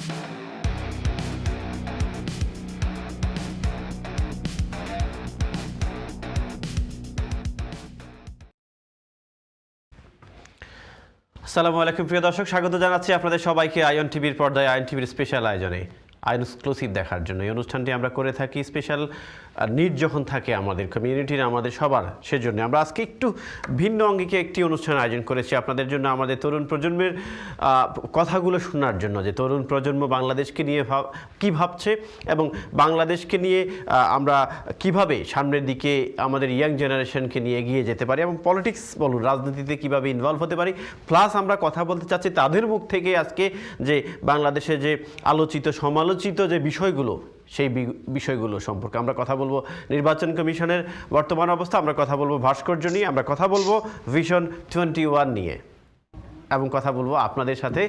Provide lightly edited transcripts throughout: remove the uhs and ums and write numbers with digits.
আসসালামু আলাইকুম প্রিয় দর্শক, স্বাগত জানাচ্ছি আপনাদের সবাইকে আইএন টিভির পর্দায় আইএন টিভির স্পেশাল আয়োজনে আইন এক্সক্লুসিভ দেখার জন্য। এই অনুষ্ঠানটি আমরা করে থাকি স্পেশাল নিড যখন থাকে আমাদের কমিউনিটির, আমাদের সবার, সেজন্য আমরা আজকে একটু ভিন্ন অঙ্গিকে একটি অনুষ্ঠান আয়োজন করেছি আপনাদের জন্য, আমাদের তরুণ প্রজন্মের কথাগুলো শোনার জন্য, যে তরুণ প্রজন্ম বাংলাদেশকে নিয়ে কী ভাবছে এবং বাংলাদেশকে নিয়ে আমরা কিভাবে সামনের দিকে আমাদের ইয়াং জেনারেশনকে নিয়ে এগিয়ে যেতে পারি এবং পলিটিক্স বলুন, রাজনীতিতে কীভাবে ইনভলভ হতে পারি। প্লাস আমরা কথা বলতে চাচ্ছি তাদের মুখ থেকে আজকে যে বাংলাদেশে যে আলোচিত সমালোচিত যে বিষয়গুলো, সেই বিষয়গুলো সম্পর্কে আমরা কথা বলবো। নির্বাচন কমিশনের বর্তমান অবস্থা, আমরা কথা বলবো ভাস্কর্য নিয়ে, আমরা কথা বলবো ভিশন 21 নিয়ে, এবং কথা বলবো আপনাদের সাথে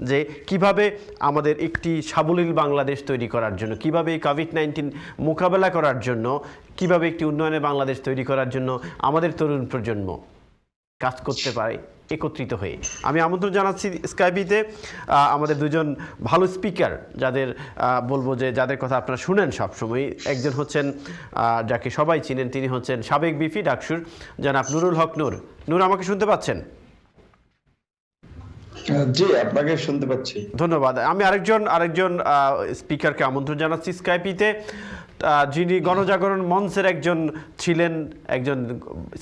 যে কিভাবে আমাদের একটি সাবলীল বাংলাদেশ তৈরি করার জন্য, কিভাবে এই কোভিড-19 মোকাবেলা করার জন্য, কিভাবে একটি উন্নয়নের বাংলাদেশ তৈরি করার জন্য আমাদের তরুণ প্রজন্ম কাজ করতে পারে একত্রিত হয়ে। আমি আমন্ত্রণ জানাচ্ছি স্কাইপিতে আমাদের দুজন ভালো স্পিকার, যাদের বলবো যে যাদের কথা আপনারা শুনেন সবসময়। একজন হচ্ছেন যাকে সবাই চিনেন, তিনি হচ্ছেন সাবেক বিপি ডাকসুর জনাব নুরুল হক নূর। নূর, আমাকে শুনতে পাচ্ছেন? জি, আপনাকে শুনতে পাচ্ছি। ধন্যবাদ। আমি আরেকজন স্পিকারকে আমন্ত্রণ জানাচ্ছি স্কাইপিতে, যিনি গণজাগরণ মঞ্চের একজন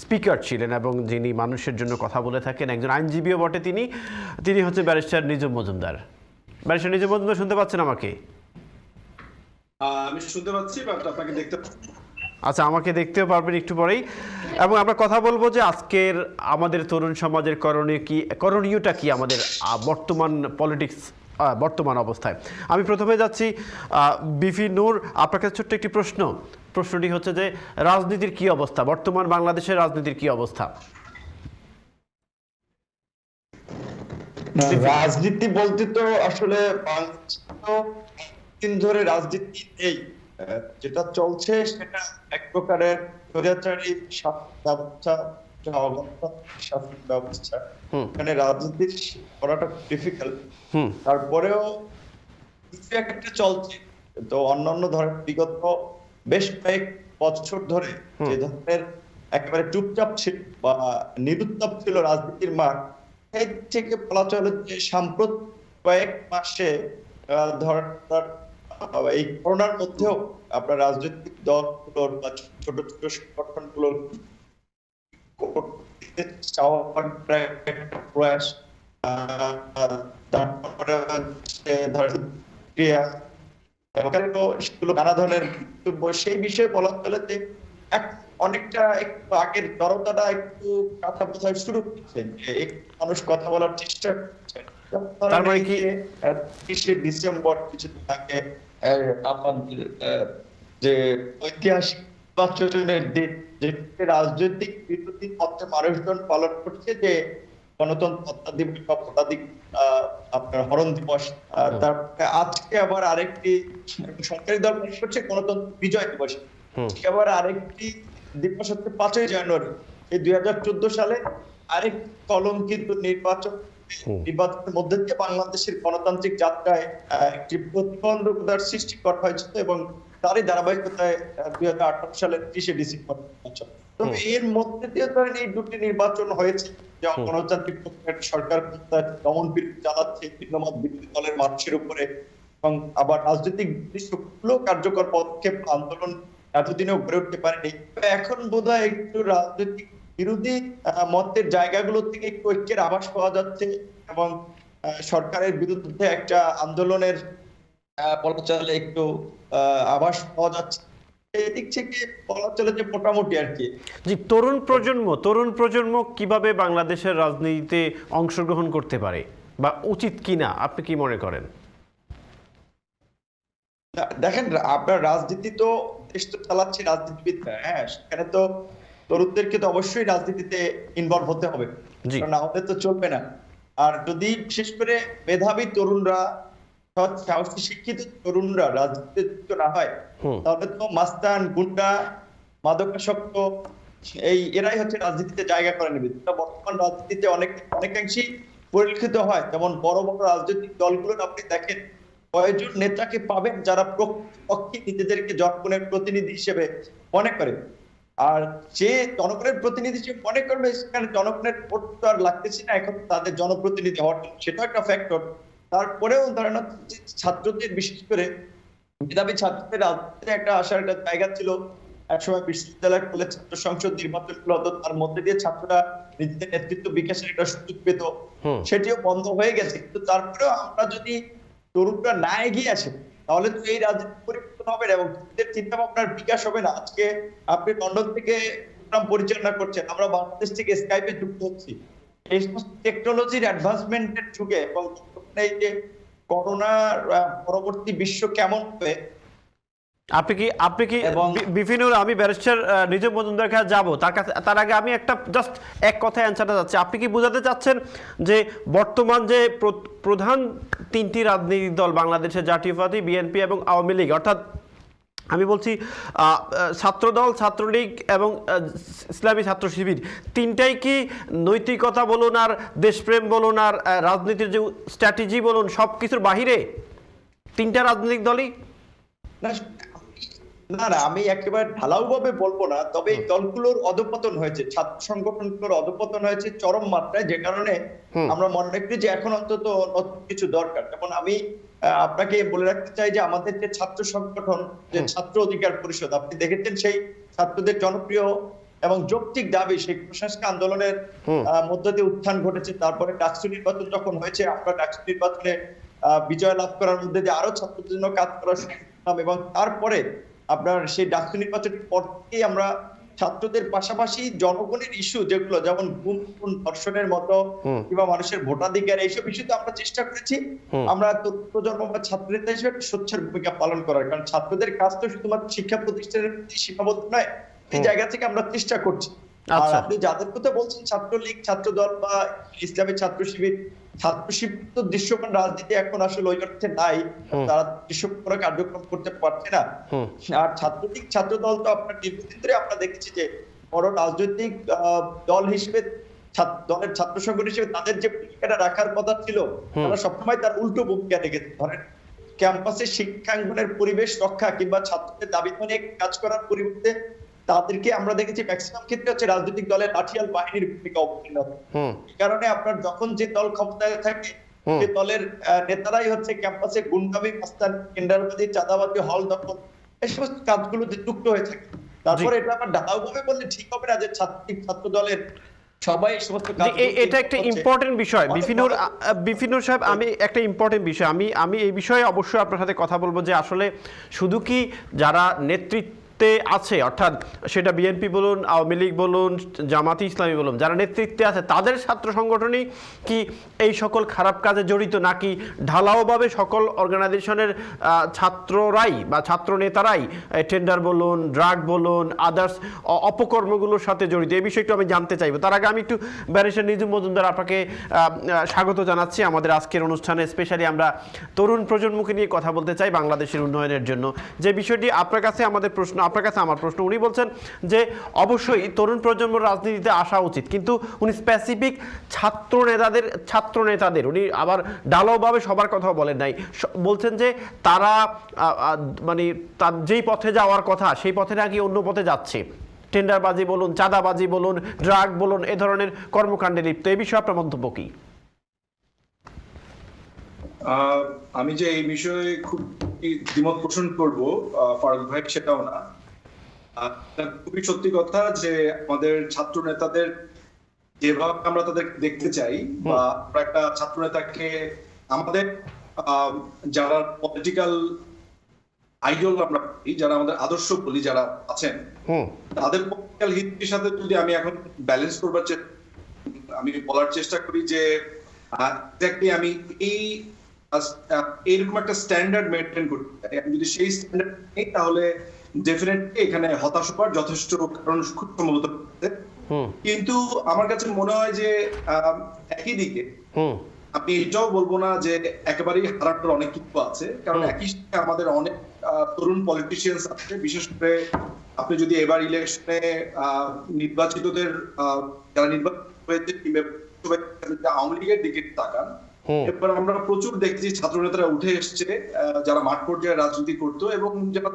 স্পিকার ছিলেন এবং যিনি মানুষের জন্য কথা বলে থাকেন, একজন আইনজীবীও বটে। তিনি হচ্ছে ব্যারিস্টার নিজুম মজুমদার। ব্যারিস্টার নিজুম মজুমদার, শুনতে পাচ্ছেন আমাকে? আমি শুনতে পাচ্ছি, বাট আপনাকে দেখতে আচ্ছা, আমাকে দেখতেও পারবেন একটু পরেই। এবং আমরা কথা বলবো যে আজকের আমাদের তরুণ সমাজের করণীয়টা কি আমাদের বর্তমান পলিটিক্স, বর্তমান অবস্থায়। আমি প্রথমে যাচ্ছি বিপি নূর, আপনার কাছে ছোট্ট একটি প্রশ্নটি হচ্ছে যে রাজনীতির কি অবস্থা, বর্তমান বাংলাদেশের রাজনীতির কি অবস্থা? রাজনীতি বলতে তো আসলে দিন ধরে রাজনীতি নেই, যেটা চলছে সেটা এক প্রকারের স্বৈরাচারী শাসন ব্যবস্থা। এখানে রাজনীতি করাটা ডিফিকাল্ট, তারপরেও কিছু একটা চলছে। তো অন্যান্য ধরেন বিগত বেশ কয়েক বছর ধরে যে ধরনের একেবারে চুপচাপ ছিল বা নিরুত্তাপ ছিল রাজনীতির মাঠ, সেই থেকে বলা চলে যে সাম্প্রতিক কয়েক মাসে ধরেন এই করোনার মধ্যেও আপনার রাজনৈতিক দলগুলোর বা ছোট ছোট সংগঠনগুলোর প্রয়াস, তারপরে নানা ধরনের সেই বিষয়ে বলা চলে যে অনেকটা একটু আগের জড়তাটা একটু কথা বোঝা শুরু করছে, মানুষ কথা বলার চেষ্টা করছে। তারপরে কি 30শে ডিসেম্বর কিছুদিন আগে আমাদের যে ঐতিহাসিক নির্বাচনের দিন, যে রাজনৈতিক বিরোধী পথে মানুষজন পালন করছে যে গণতন্ত্র দিবস বা ভোটাধিকার আপনার হরণ দিবস, তারপরে আজকে আবার আরেকটি সরকারি দল মনে করছে গণতন্ত্র বিজয় দিবস, আবার আরেকটি দিবস হচ্ছে 5ই জানুয়ারি। এই 2014 সালে আরেক কলঙ্কিত নির্বাচনের মধ্যে দিয়ে বাংলাদেশের গণতান্ত্রিক যাত্রায় একটি প্রতিবন্ধকতার সৃষ্টি করা হয়েছিল এবং তারই ধারাবাহিকতায় 2018 সালের 30শে ডিসেম্বর নির্বাচন। তবে এর মধ্যে দিয়ে ধরেন এই দুটি নির্বাচন হয়েছে, যে গণতান্ত্রিক সরকার দমন বিরোধী চালাচ্ছে ভিন্নমত বিরোধী দলের মানুষের উপরে, এবং আবার রাজনৈতিক দৃশ্যগুলো কার্যকর পদক্ষেপ আন্দোলন এতদিনেও গড়ে উঠতে পারেনি। এখন বোধহয় একটু রাজনৈতিক বিরোধী মতের জায়গাগুলো থেকে একটু ঐক্যের আভাস পাওয়া যাচ্ছে এবং সরকারের বিরুদ্ধে একটা আন্দোলনের বলা চলে একটু আভাস পাওয়া যাচ্ছে। এদিক থেকে বলা চলে যে মোটামুটি আর কি। জি, তরুণ প্রজন্ম কিভাবে বাংলাদেশের রাজনীতিতে অংশগ্রহণ করতে পারে বা উচিত কিনা, আপনি কি মনে করেন? দেখেন, আপনার রাজনীতি তো দেশ তো চালাচ্ছে রাজনীতিবিদরা, হ্যাঁ, সেখানে তো তরুণদেরকে তো অবশ্যই রাজনীতিতে ইনভলভ হতে হবে, না হলে তো চলবে না। আর যদি বিশেষ করে মেধাবী তরুণরা, সাহসী শিক্ষিত তরুণরা রাজনীতিতে যুক্ত না হয়, তাহলে তো মাস্তান, গুন্ডা, মাদকাসক্ত এরাই হচ্ছে রাজনীতিতে জায়গা করে নেবে। বর্তমান রাজনীতিতে অনেকাংশেই পরিলক্ষিত হয়। যেমন বড় বড় রাজনৈতিক দলগুলোর আপনি দেখেন কয়েকজন নেতাকে পাবেন যারা প্রকৃতপক্ষে নিজেদেরকে জনগণের প্রতিনিধি হিসেবে মনে করে। আর যে জনগণের প্রতিনিধি হিসেবে মনে করবে সেখানে জনগণের ভোট তো আর লাগতেছে না এখন তাদের জনপ্রতিনিধি হওয়ার জন্য, সেটা একটা ফ্যাক্টর। তারপরেও ধরেন হচ্ছে ছাত্রদের, বিশেষ করে মেধাবী ছাত্রদের রাজনীতিতে একটা আসার একটা জায়গা ছিল। একসময় বিশ্ববিদ্যালয় কলেজ ছাত্র সংসদ নির্বাচন হতো, তার মধ্যে দিয়ে ছাত্ররা নিজেদের নেতৃত্ব বিকাশের একটা সুযোগ পেত, সেটিও বন্ধ হয়ে গেছে। কিন্তু তারপরেও আমরা যদি তরুণরা না এগিয়ে আসে তাহলে তো এই রাজনীতি পরিবর্তন হবে না এবং চিন্তা ভাবনার বিকাশ হবে না। আজকে আপনি লন্ডন থেকে প্রোগ্রাম পরিচালনা করছেন, আমরা বাংলাদেশ থেকে স্কাইপে যুক্ত হচ্ছি। এই সমস্ত টেকনোলজির অ্যাডভান্সমেন্টের যুগে এবং এই যে করোনার পরবর্তী বিশ্ব কেমন হবে, আপনি কি বিভিন্নর, আমি ব্যারিস্টার নিজম মজুমদার কাছে যাবো, তার আগে আমি একটা জাস্ট এক কথায় অ্যান্সারটা যাচ্ছে। আপনি কি বোঝাতে চাচ্ছেন যে বর্তমান যে প্রধান তিনটি রাজনৈতিক দল বাংলাদেশের, জাতীয়তাবাদী, বিএনপি এবং আওয়ামী লীগ, অর্থাৎ আমি বলছি ছাত্রদল, ছাত্রলীগ এবং ইসলামী ছাত্র শিবির, তিনটাই কি নৈতিকতা বলুন আর দেশপ্রেম বলুন আর রাজনীতির যে স্ট্র্যাটেজি বলুন সব কিছুর বাহিরে তিনটা রাজনৈতিক দলই? না না, আমি একেবারে ঢালাও ভাবে বলবো না, তবে এই দলগুলোর অধঃপতন হয়েছে, ছাত্র সংগঠনগুলোর অধঃপতন হয়েছে চরম মাত্রায়, যে কারণে আমরা মনে করি যে এখন অন্তত নতুন কিছু দরকার। যেমন আমি আপনাকে বলে রাখতে চাই যে আমাদের যে ছাত্র সংগঠন, যে ছাত্র অধিকার পরিষদ, আপনি দেখেছেন সেই ছাত্রদের জনপ্রিয় এবং যৌক্তিক দাবি সেই কুসংস্কার আন্দোলনের মধ্য দিয়ে উত্থান ঘটেছে। তারপরে ডাকসু নির্বাচন যখন হয়েছে, আমরা ডাকসু নির্বাচনে বিজয় লাভ করার মধ্যে দিয়ে আরো ছাত্রদের জন্য কাজ করা শুরু করলাম এবং তারপরে আপনার সেই ডাকসু নির্বাচনের পর থেকেই আমরা ছাত্রদের পাশাপাশি জনগণের ইস্যু যেগুলো, যেমন গুম খুন ধর্ষণের মতো কিংবা মানুষের ভোটাধিকার, এইসব ইস্যুতে আমরা চেষ্টা করেছি আমরা প্রজন্ম বা ছাত্র নেতা হিসেবে সোচ্চার ভূমিকা পালন করার। কারণ ছাত্রদের কাজ তো শুধুমাত্র শিক্ষা প্রতিষ্ঠানের প্রতি সীমাবদ্ধ নয়, এই জায়গা থেকে আমরা চেষ্টা করছি। আর আপনি যাদের কথা বলছেন, ছাত্রলীগ, ছাত্রদল বা ইসলামী ছাত্র শিবির, ছাত্র শিবির তো দৃশ্যমান রাজনীতি এখন আসলে ওই অর্থে নাই, তারা দৃশ্যমান কোনো কার্যক্রম করতে পারছে না। আর ছাত্রলীগ, ছাত্রদল তো আপনার দীর্ঘদিন ধরে আমরা দেখেছি যে বড় রাজনৈতিক দল হিসেবে, দলের ছাত্র সংগঠন হিসেবে তাদের যে ভূমিকাটা রাখার কথা ছিল, তারা সবসময় তার উল্টো ভূমিকা রেখেছে। ধরেন ক্যাম্পাসে শিক্ষাঙ্গনের পরিবেশ রক্ষা কিংবা ছাত্রদের দাবি নিয়ে কাজ করার পরিবর্তে তাদেরকে আমরা দেখেছি ম্যাক্সিমাম ক্ষেত্রে হচ্ছে রাজনৈতিক দলের লাঠিয়াল বাহিনীর ভূমিকা অবতীর্ণ। এই কারণে আপনার যখন যে দল ক্ষমতায় থাকে সেই দলের নেতারাই হচ্ছে ক্যাম্পাসে গুন্ডামি, মাস্তানি, টেন্ডারবাজি, চাঁদাবাজি, হল দখল, এই সমস্ত কাজগুলোতে যুক্ত হয়ে থাকে। তারপরে এটা আবার ঢালাও ভাবে বললে ঠিক হবে না যে ছাত্র দলের সবাই সমস্ত কাজ। এটা একটা ইম্পর্টেন্ট বিষয় বিপিনুর সাহেব, আমি একটা ইম্পর্টেন্ট বিষয়, আমি এই বিষয়ে অবশ্যই আপনার সাথে কথা বলবো যে আসলে শুধু কি যারা নেতৃত্বে আছে, অর্থাৎ সেটা বিএনপি বলুন, আওয়ামী লীগ বলুন, জামাতি ইসলামী বলুন, যারা নেতৃত্বে আছে তাদের ছাত্র সংগঠনই কি এই সকল খারাপ কাজে জড়িত, নাকি ঢালাওভাবে সকল অর্গানাইজেশনের ছাত্ররাই বা ছাত্র নেতারাই টেন্ডার বলুন, ড্রাগ বলুন, আদার্স অপকর্মগুলোর সাথে জড়িত? এই বিষয়টা আমি জানতে চাইবো। তার আগে আমি একটু ব্যারিস্টার নিজম মজুমদার আপনাকে স্বাগত জানাচ্ছি আমাদের আজকের অনুষ্ঠানে। স্পেশালি আমরা তরুণ প্রজন্মকে নিয়ে কথা বলতে চাই বাংলাদেশের উন্নয়নের জন্য। যে বিষয়টি আপনার কাছে আমাদের প্রশ্ন, আপনার কাছে আমার প্রশ্ন, উনি বলছেন যে অবশ্যই তরুণ প্রজন্ম রাজনীতিতে আসা উচিত, কিন্তু উনি স্পেসিফিক ছাত্র নেতাদের উনি আবার ঢালাওভাবে সবার কথা বলেন নাই। বলছেন যে তারা মানে তার যেই পথে যাওয়ার কথা সেই পথে নাকি অন্য পথে যাচ্ছে, টেন্ডারবাজি বলুন, চাঁদাবাজি বলুন, ড্রাগ বলুন, এ ধরনের কর্মকাণ্ডে লিপ্ত। এই বিষয়ে আপনার মন্তব্য কি? আমি যে এই বিষয়ে খুব দ্বিমত পোষণ করবো ফারুক ভাই, সেটাও না। খুবই সত্যি কথা যে আমাদের ছাত্র নেতাদের যেভাবে আমরা তাদের দেখতে চাই, বা আমরা একটা ছাত্র নেতাকে আমাদের যারা পলিটিক্যাল আইডল আমরা যারা আমাদের আদর্শ বলি যারা আছেন, তাদের পলিটিক্যাল হিস্ট্রির সাথে যদি আমি এখন ব্যালেন্স করবার আমি বলার চেষ্টা করি যে এক্স্যাক্টলি আমি এইরকম একটা স্ট্যান্ডার্ড মেনটেন করতে চাই। আমি যদি সেই স্ট্যান্ডার্ড নেই তাহলে ডেফিনেটলি এখানে হতাশ হওয়ার যথেষ্ট কারণ খুব সম্ভবত। কিন্তু আমার কাছে মনে হয় যে একই দিকে আমি এটাও বলবো না যে একেবারেই হারানোর অনেক কিছু আছে, কারণ একই সাথে আমাদের অনেক তরুণ পলিটিশিয়ানস আছে। বিশেষ করে আপনি যদি এবার ইলেকশনে নির্বাচিতদের যারা নির্বাচিত হয়েছে আওয়ামী লীগের দিকে তাকান, এবার আমরা প্রচুর দেখছি ছাত্র নেতারা উঠে এসছে, যারা মাঠ পর্যায়ে রাজনীতি করতো এবং যারা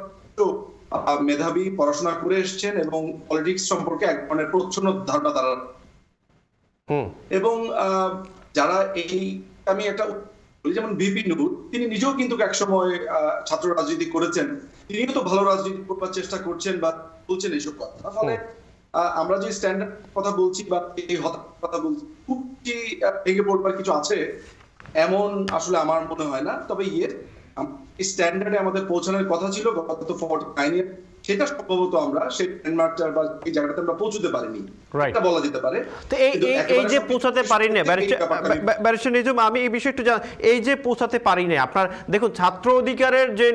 মেধাবী, পড়াশোনা করে এসছেন এবং পলিটিক্স সম্পর্কে এক ধরনের প্রচ্ছন্ন ধারণা তারা, এবং যারা এই, আমি একটা বলি যেমন ভিপি নূর, তিনি নিজেও কিন্তু একসময় ছাত্র রাজনীতি করেছেন, তিনিও তো ভালো রাজনীতি করবার চেষ্টা করছেন বা বলছেন এইসব কথা। তাহলে আমরা যে স্ট্যান্ডার্ড কথা বলছি বা এই হতাশার কথা বলছি, খুব কি ভেঙে পড়বার কিছু আছে এমন আসলে আমার মনে হয় না। তবে এই স্ট্যান্ডার্ডে আমাদের পৌঁছানোর কথা ছিল গত 49 সেটা সম্ভবত আমরা সেই ল্যান্ডমার্কটা বা এই জায়গাটাতে আমরা পৌঁছতে পারিনি, এটা বলা যেতে পারে। তো এই যে পৌঁছাতে পারি না ব্যারিস্টার নিজুম, আমি এই বিষয়ে একটু এই যে পৌঁছাতে পারি না, আপনার দেখুন ছাত্র অধিকারের যে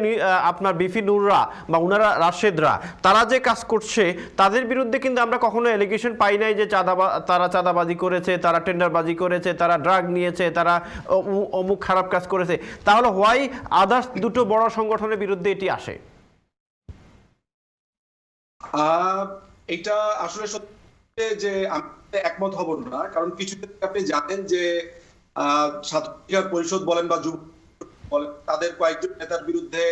আপনার বিপি নূররা বা উনারা রাশেদরা তারা যে কাজ করছে তাদের বিরুদ্ধে কিন্তু আমরা কখনো এলিগেশন পাই নাই যে তারা চাঁদাবাজি করেছে, তারা টেন্ডারবাজি করেছে, তারা ড্রাগ নিয়েছে, তারা অমুক খারাপ কাজ করেছে। তাহলে হোয়াই আদার্স দুটো বড় সংগঠনের বিরুদ্ধে এটি আসে? এটা আসলে সত্যি যে আমি একমত হব না, কারণ কিছুদিন আপনি জানেন যে ছাত্র অধিকার পরিষদ বলেন বা যুব বলেন, তাদের কয়েকজন নেতার বিরুদ্ধে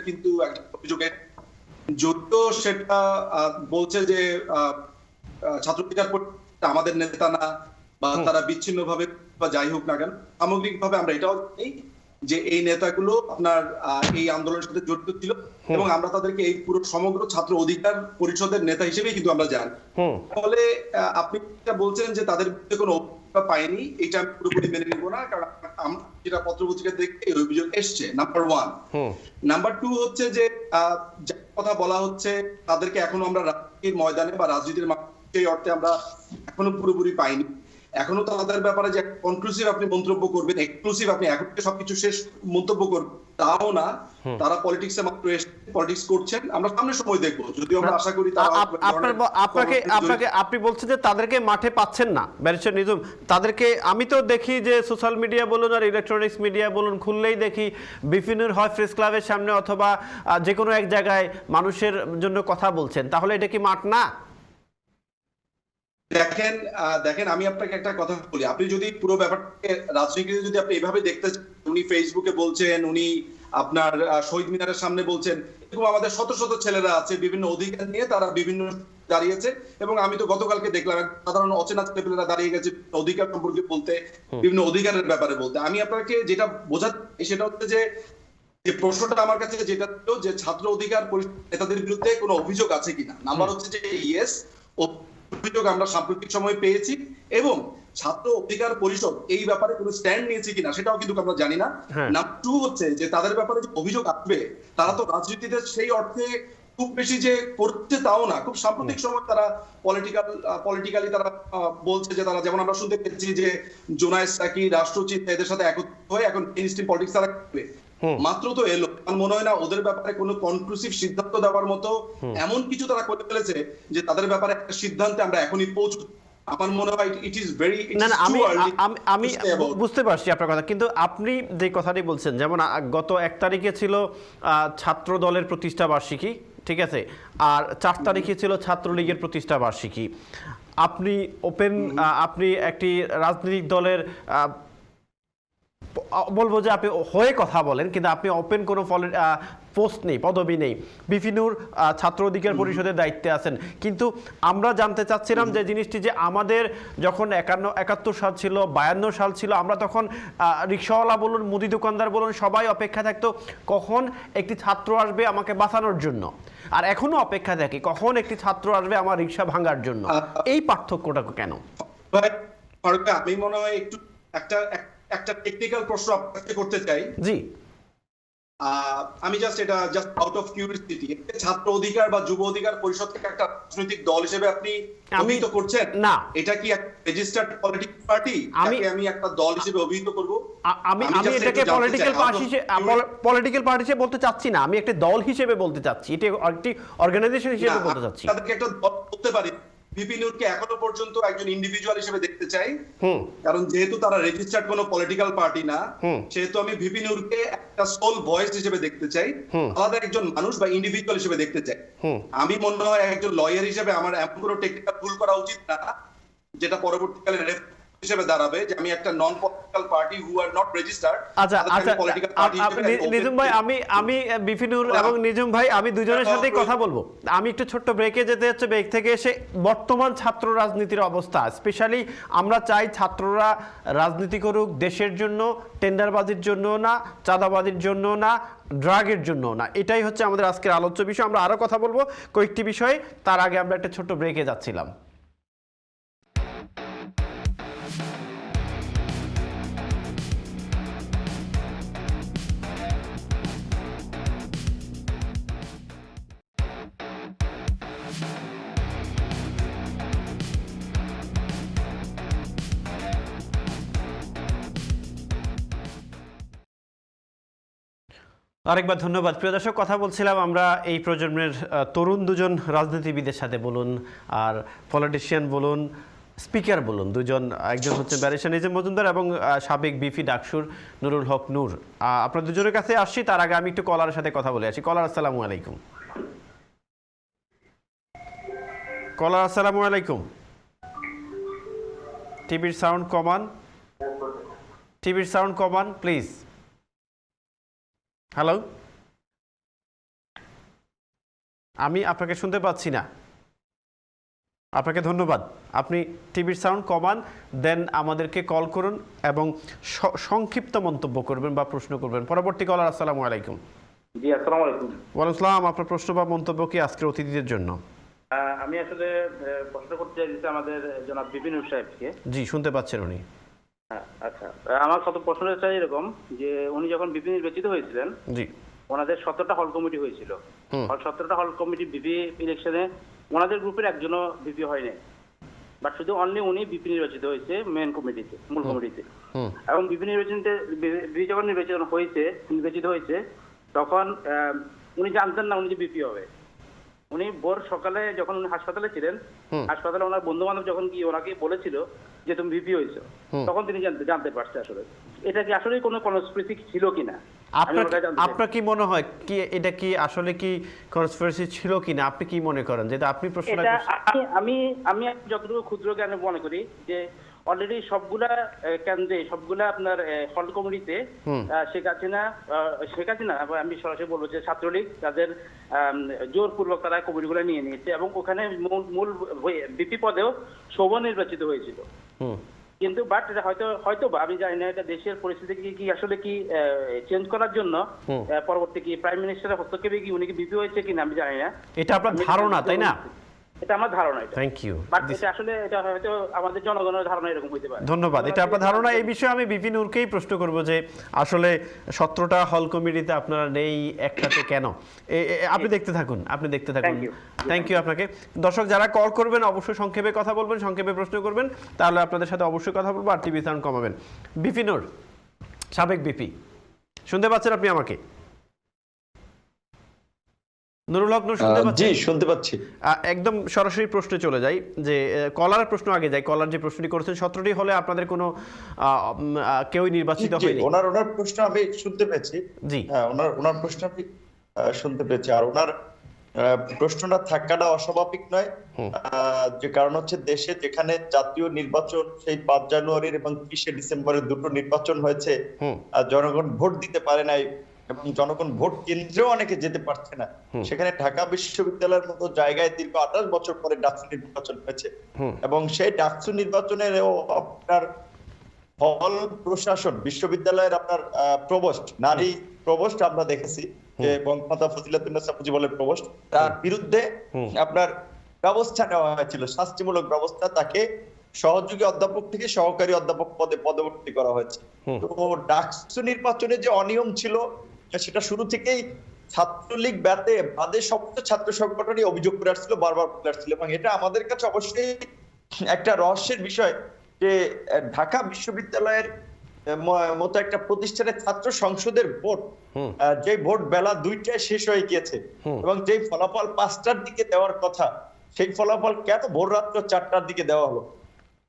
কিন্তু একটা অভিযোগে জড়িত, সেটা বলছে যে ছাত্র অধিকার পরিষদ আমাদের নেতা না বা তারা বিচ্ছিন্ন ভাবে বা যাই হোক না কেন, সামগ্রিকভাবে আমরা এটাও জানি যে এই নেতাগুলো আপনার এই আন্দোলনের সাথে জড়িত ছিল এবং আমরা তাদেরকে এই পুরো সমগ্র ছাত্র অধিকার পরিষদের নেতা হিসেবেই কিন্তু আমরা জানি। ফলে আপনি যেটা বলছেন যে তাদের বিরুদ্ধে কোনো অভিযোগ পাইনি, এটা আমি পুরোপুরি মেনে নিব না, কারণ যেটা পত্রপত্রিকা দেখে এই অভিযোগ এসছে, নাম্বার 1। নাম্বার 2 হচ্ছে যে কথা বলা হচ্ছে তাদেরকে এখনো আমরা রাজনীতির ময়দানে বা রাজনীতির সেই অর্থে আমরা এখনো পুরোপুরি পাইনি। এখনো তাদের ব্যাপারে যে কনক্লুসিভ আপনি মন্তব্য করবেন, এক্সক্লুসিভ আপনি এখন সবকিছু শেষ মন্তব্য করবেন তাও না, তারা পলিটিক্সে মাত্র পলিটিক্স করছেন, আমরা সামনে সময় দেখবো, যদিও আমরা আশা করি আপনি বলছেন যে তাদেরকে মাঠে পাচ্ছেন না ব্যারিস্টার নিজুম, তাদেরকে আমি তো দেখি যে সোশ্যাল মিডিয়া বলুন আর ইলেকট্রনিক্স মিডিয়া বলুন, খুললেই দেখি বিপিনুর হয় প্রেস ক্লাবের সামনে অথবা যে কোনো এক জায়গায় মানুষের জন্য কথা বলছেন, তাহলে এটা কি মাঠ না? দেখেন আমি আপনাকে একটা কথা বলি, আপনি যদি পুরো ব্যাপারটাকে রাজনীতি যদি আপনি এভাবে দেখতে চান, উনি ফেসবুকে বলছেন, উনি আপনার শহীদ মিনারের সামনে বলছেন, এরকম আমাদের শত শত ছেলেরা আছে বিভিন্ন অধিকার নিয়ে তারা বিভিন্ন দাঁড়িয়েছে, এবং আমি তো গতকালকে দেখলাম সাধারণ অচেনা ছেলেপেলেরা দাঁড়িয়ে গেছে অধিকার সম্পর্কে বলতে, বিভিন্ন অধিকারের ব্যাপারে বলতে। আমি আপনাকে যেটা বোঝাচ্ছি সেটা হচ্ছে যে প্রশ্নটা আমার কাছে যেটা ছিল যে ছাত্র অধিকার পরিষদ নেতাদের বিরুদ্ধে কোনো অভিযোগ আছে কিনা, নাম্বার হচ্ছে যে ইয়েস, অভিযোগ আমরা সাম্প্রতিক সময় পেয়েছি, এবং ছাত্র অধিকার পরিষদ এই ব্যাপারে কোনো স্ট্যান্ড নিয়েছে কিনা সেটাও কিন্তু আমরা জানি না। নাম্বার 2 হচ্ছে যে তাদের ব্যাপারে যে অভিযোগ আসবে, তারা তো রাজনীতিতে সেই অর্থে খুব বেশি যে করছে তাও না, খুব সাম্প্রতিক সময় তারা পলিটিক্যালি তারা বলছে যে তারা, যেমন আমরা শুনতে পেয়েছি যে জোনায়েদ সাকি, রাষ্ট্রচিত এদের সাথে একত্রিত হয়ে এখন মেইনস্ট্রিম পলিটিক্স তারা করবে, মাত্র তো এলো, আমার মনে হয় না ওদের ব্যাপারে কোনো কনক্লুসিভ সিদ্ধান্ত দেওয়ার মতো এমন কিছু তারা করে ফেলেছে যে তাদের ব্যাপারে একটা সিদ্ধান্তে আমরা এখনই পৌঁছব। আমার মনে হয় ইট ইজ ভেরি, না আমি বুঝতে পারছি আপনার কথা, কিন্তু আপনি যে কথাটি বলছেন, যেমন গত 1 তারিখে ছিল ছাত্র দলের প্রতিষ্ঠা বার্ষিকী, ঠিক আছে, আর 4 তারিখে ছিল ছাত্রলীগের প্রতিষ্ঠা বার্ষিকী। আপনি একটি রাজনৈতিক দলের বলবো যে আপনি হয়ে কথা বলেন, কিন্তু আপনি ওপেন কোনো পোস্ট নেই, পদবি নেই। বিপিনুর ছাত্র অধিকার পরিষদের দায়িত্বে আছেন, কিন্তু আমরা জানতে চাচ্ছিলাম যে জিনিসটি যে আমাদের যখন 71 সাল ছিল, 52 সাল ছিল, আমরা তখন রিক্সাওয়ালা বলুন, মুদি দোকানদার বলুন, সবাই অপেক্ষা থাকতো কখন একটি ছাত্র আসবে আমাকে বাঁচানোর জন্য, আর এখনো অপেক্ষা থাকি কখন একটি ছাত্র আসবে আমার রিক্সা ভাঙার জন্য। এই পার্থক্যটা কেন? আমি মনে হয় একটু একটা টেকনিক্যাল প্রশ্ন আপনাকে করতে চাই। জি, আমি এটা আউট অফ কিউরিওসিটি, ছাত্র অধিকার বা যুব অধিকার পরিষদকে একটা রাজনৈতিক দল হিসেবে আপনি অভিহিত করছেন না? এটা কি একটা রেজিস্টার্ড পলিটিক্যাল পার্টি? আমি একটা দল হিসেবে অভিহিত করব? আমি এটাকে পলিটিক্যাল পার্টি হিসেবে বলতে চাচ্ছি না, আমি একটা দল হিসেবে বলতে চাচ্ছি, এটা একটি অর্গানাইজেশন হিসেবে বলতে চাচ্ছি। তাদেরকে একটা দল বলতে পারি, বিপিনুরকে এখনো পর্যন্ত একজন ইন্ডিভিজুয়াল হিসেবে দেখতে চাই, কারণ যেহেতু তারা রেজিস্টার্ড কোনো পলিটিক্যাল পার্টি না, সেহেতু আমি বিপিনুরকে একটা সোল ভয়েস হিসেবে দেখতে চাই, আলাদা একজন মানুষ বা ইন্ডিভিজুয়াল হিসেবে দেখতে চাই। আমি মনে হয় একজন লয়ার হিসেবে আমার এমন কোনো টেকনিক্যাল ভুল করা উচিত না যেটা পরবর্তীকালে হিসেবে দাঁড়াবে যে আমি একটা non political party who are not registered. আচ্ছা আচ্ছা নিজুম ভাই, আমি বিপিনুর এবং নিজুম ভাই, আমি দুজনের সাথেই কথা বলবো। আমি একটু ছোট্ট ব্রেকে যেতে হচ্ছে, ব্রেক থেকে এসে বর্তমান ছাত্র রাজনীতির অবস্থা, স্পেশালি আমরা চাই ছাত্ররা রাজনীতি করুক দেশের জন্য, টেন্ডারবাজির জন্য না, চাঁদাবাজির জন্য না, ড্রাগের জন্য না। এটাই হচ্ছে আমাদের আজকের আলোচ্য বিষয়। আমরা আরো কথা বলবো কয়েকটি বিষয়ে, তার আগে আমরা একটা ছোট্ট ব্রেকে যাচ্ছিলাম। আরেকবার ধন্যবাদ। প্রিয় দর্শক, কথা বলছিলাম আমরা এই প্রজন্মের তরুণ দুজন রাজনীতিবিদের সাথে, বলুন আর পলিটিশিয়ান বলুন, স্পিকার বলুন, দুজন, একজন হচ্ছে ব্যারিস্টার নিজম মজুমদার এবং সাবেক বিপি ডাকসুর নুরুল হক নূর। আপনার দুজনের কাছে আসছি, তার আগে আমি একটু কলারের সাথে কথা বলে আসি। কলার, আসসালামু আলাইকুম। কলার, আসসালামু আলাইকুম। টিভির সাউন্ড কমান, টিভির সাউন্ড কমান প্লিজ। হ্যালো, আমি আপনাকে শুনতে পাচ্ছি না। আপনাকে ধন্যবাদ। আপনি টিভির সাউন্ড কমান, দেন আমাদেরকে কল করুন এবং সংক্ষিপ্ত মন্তব্য করবেন বা প্রশ্ন করবেন। পরবর্তী কলার, আসসালামু আলাইকুম। জি, আসসালামু আলাইকুম। ওয়ালাইকুম আসসালাম। আপনার প্রশ্ন বা মন্তব্য কি আজকের অতিথিদের জন্য? আমি আসলে প্রশ্ন করতে চাইছি আমাদের জনাব বিপিনুর সাহেবকে। জি, শুনতে পাচ্ছেন উনি? আচ্ছা, আমার কত প্রশ্নটা চাই এরকম যে উনি যখন বিপি নির্বাচিত হয়েছিলেন, জি, ওনাদের 17টা হল কমিটি হয়েছিল। 17টা হল কমিটি বিপি ইলেকশনে ওনাদের গ্রুপের একজনও বিপি হয়নি, বাট শুধু অনলি উনি বিপি নির্বাচিত হয়েছে মেন কমিটিতে, মূল কমিটিতে। এবং বিপি যখন নির্বাচিত হয়েছে তখন উনি জানতেন না উনি যে বিপি হবে। উনি ভোর সকালে যখন উনি হাসপাতালে ছিলেন, হাসপাতালে ওনার বন্ধু বান্ধব যখন গিয়ে ওনাকে বলেছিল যে তুমি বিপি হয়েছো, তখন তিনি জানতে পারছে আসলে এটা কি আসলে কোনো কনস্পিরেসি ছিল কিনা। আপনার কি মনে হয় কি এটা কি আসলে কি কনস্পিরেসি ছিল কিনা, আপনি কি মনে করেন? যেটা আপনি প্রশ্ন, আমি যতটুকু ক্ষুদ্র জ্ঞানে মনে করি যে অলরেডি সবগুলা কেন্দ্রে, সবগুলা আপনার হল কমিটিতে শেখ হাসিনা আমি সরাসরি বলবো যে ছাত্রলীগ তাদের জোরপূর্বক তারা কমিটিগুলো নিয়ে নিয়েছে এবং ওখানে মূল বিপি পদেও শোভন নির্বাচিত হয়েছিল। কিন্তু বাট এটা হয়তো আমি জানি না এটা দেশের পরিস্থিতি কি আসলে কি চেঞ্জ করার জন্য পরবর্তী কি প্রাইম মিনিস্টারের হস্তক্ষেপে কি উনি কি বিপি হয়েছে কিনা আমি জানি না। এটা আপনার ধারণা, তাই না? এটা আমার ধারণা। Thank you. বাট এটা আসলে এটা হয়তো আমাদের জনগণের ধারণা এরকম হইতে পারে। ধন্যবাদ। এটা আপনার ধারণা। এই বিষয়ে আমি বিপিনুরকেই প্রশ্ন করব যে আসলে 17টা হল কমিটিতে আপনারা নেই, একটাতে কেন? আপনি দেখতে থাকুন। থ্যাংক ইউ আপনাকে। দর্শক যারা কল করবেন অবশ্যই সংক্ষেপে কথা বলবেন, সংক্ষেপে প্রশ্ন করবেন, তাহলে আপনাদের সাথে অবশ্যই কথা বলবো আর টিভি সাউন্ড কমাবেন। বিপিনুর, সাবেক বিপি, শুনতে পাচ্ছেন আপনি আমাকে? নুরুল হক নূর, শুনতে পাচ্ছেন? জি, শুনতে পাচ্ছি। একদম সরাসরি প্রশ্নে চলে যাই, যে কলার প্রশ্ন আগে যাই। কলার যে প্রশ্নটি করেছেন, 17টি হলে আপনাদের কোনো কেউই নির্বাচিত হয়নি। ওনার প্রশ্ন আমি শুনতে পেয়েছি। জি, ওনার প্রশ্ন আমি শুনতে পেয়েছি। আর ওনার প্রশ্নটা থাকাটা অস্বাভাবিক নয়। যে কারণ হচ্ছে দেশে যেখানে জাতীয় নির্বাচন সেই 5 জানুয়ারির এবং 30 ডিসেম্বরের দুটো নির্বাচন হয়েছে, জনগণ ভোট দিতে পারে নাই এবং জনগণ ভোট কেন্দ্রেও অনেকে যেতে পারছে না, সেখানে ঢাকা বিশ্ববিদ্যালয়ের মতো জায়গায় দীর্ঘ 28 বছর পরে ডাকসু নির্বাচন হয়েছে এবং সেই ডাকসু নির্বাচনের আপনার হল প্রশাসন, বিশ্ববিদ্যালয়ের আপনার প্রভোস্ট, নারী প্রভোস্ট আমরা দেখেছি যে বঙ্গমাতা ফজিলাতুন্নেসা মুজিবুলের প্রভোস্ট, তার বিরুদ্ধে আপনার ব্যবস্থা নেওয়া হয়েছিল, শাস্তিমূলক ব্যবস্থা। তাকে সহযোগী অধ্যাপক থেকে সহকারী অধ্যাপক পদে পদোন্নতি করা হয়েছে। তো ডাকসু নির্বাচনে যে অনিয়ম ছিল সেটা শুরু থেকেই ছাত্রলীগ বাদে সমস্ত ছাত্র সংগঠনই অভিযোগ করে আসছিল, বারবার করে আসছিল। এবং এটা আমাদের কাছে অবশ্যই একটা রহস্যের বিষয় যে ঢাকা বিশ্ববিদ্যালয়ের মতো একটা প্রতিষ্ঠানের ছাত্র সংসদের ভোট, যে ভোট বেলা 2টায় শেষ হয়ে গিয়েছে এবং যে ফলাফল 5টার দিকে দেওয়ার কথা, সেই ফলাফল কেন ভোর রাত্র 4টার দিকে দেওয়া হলো?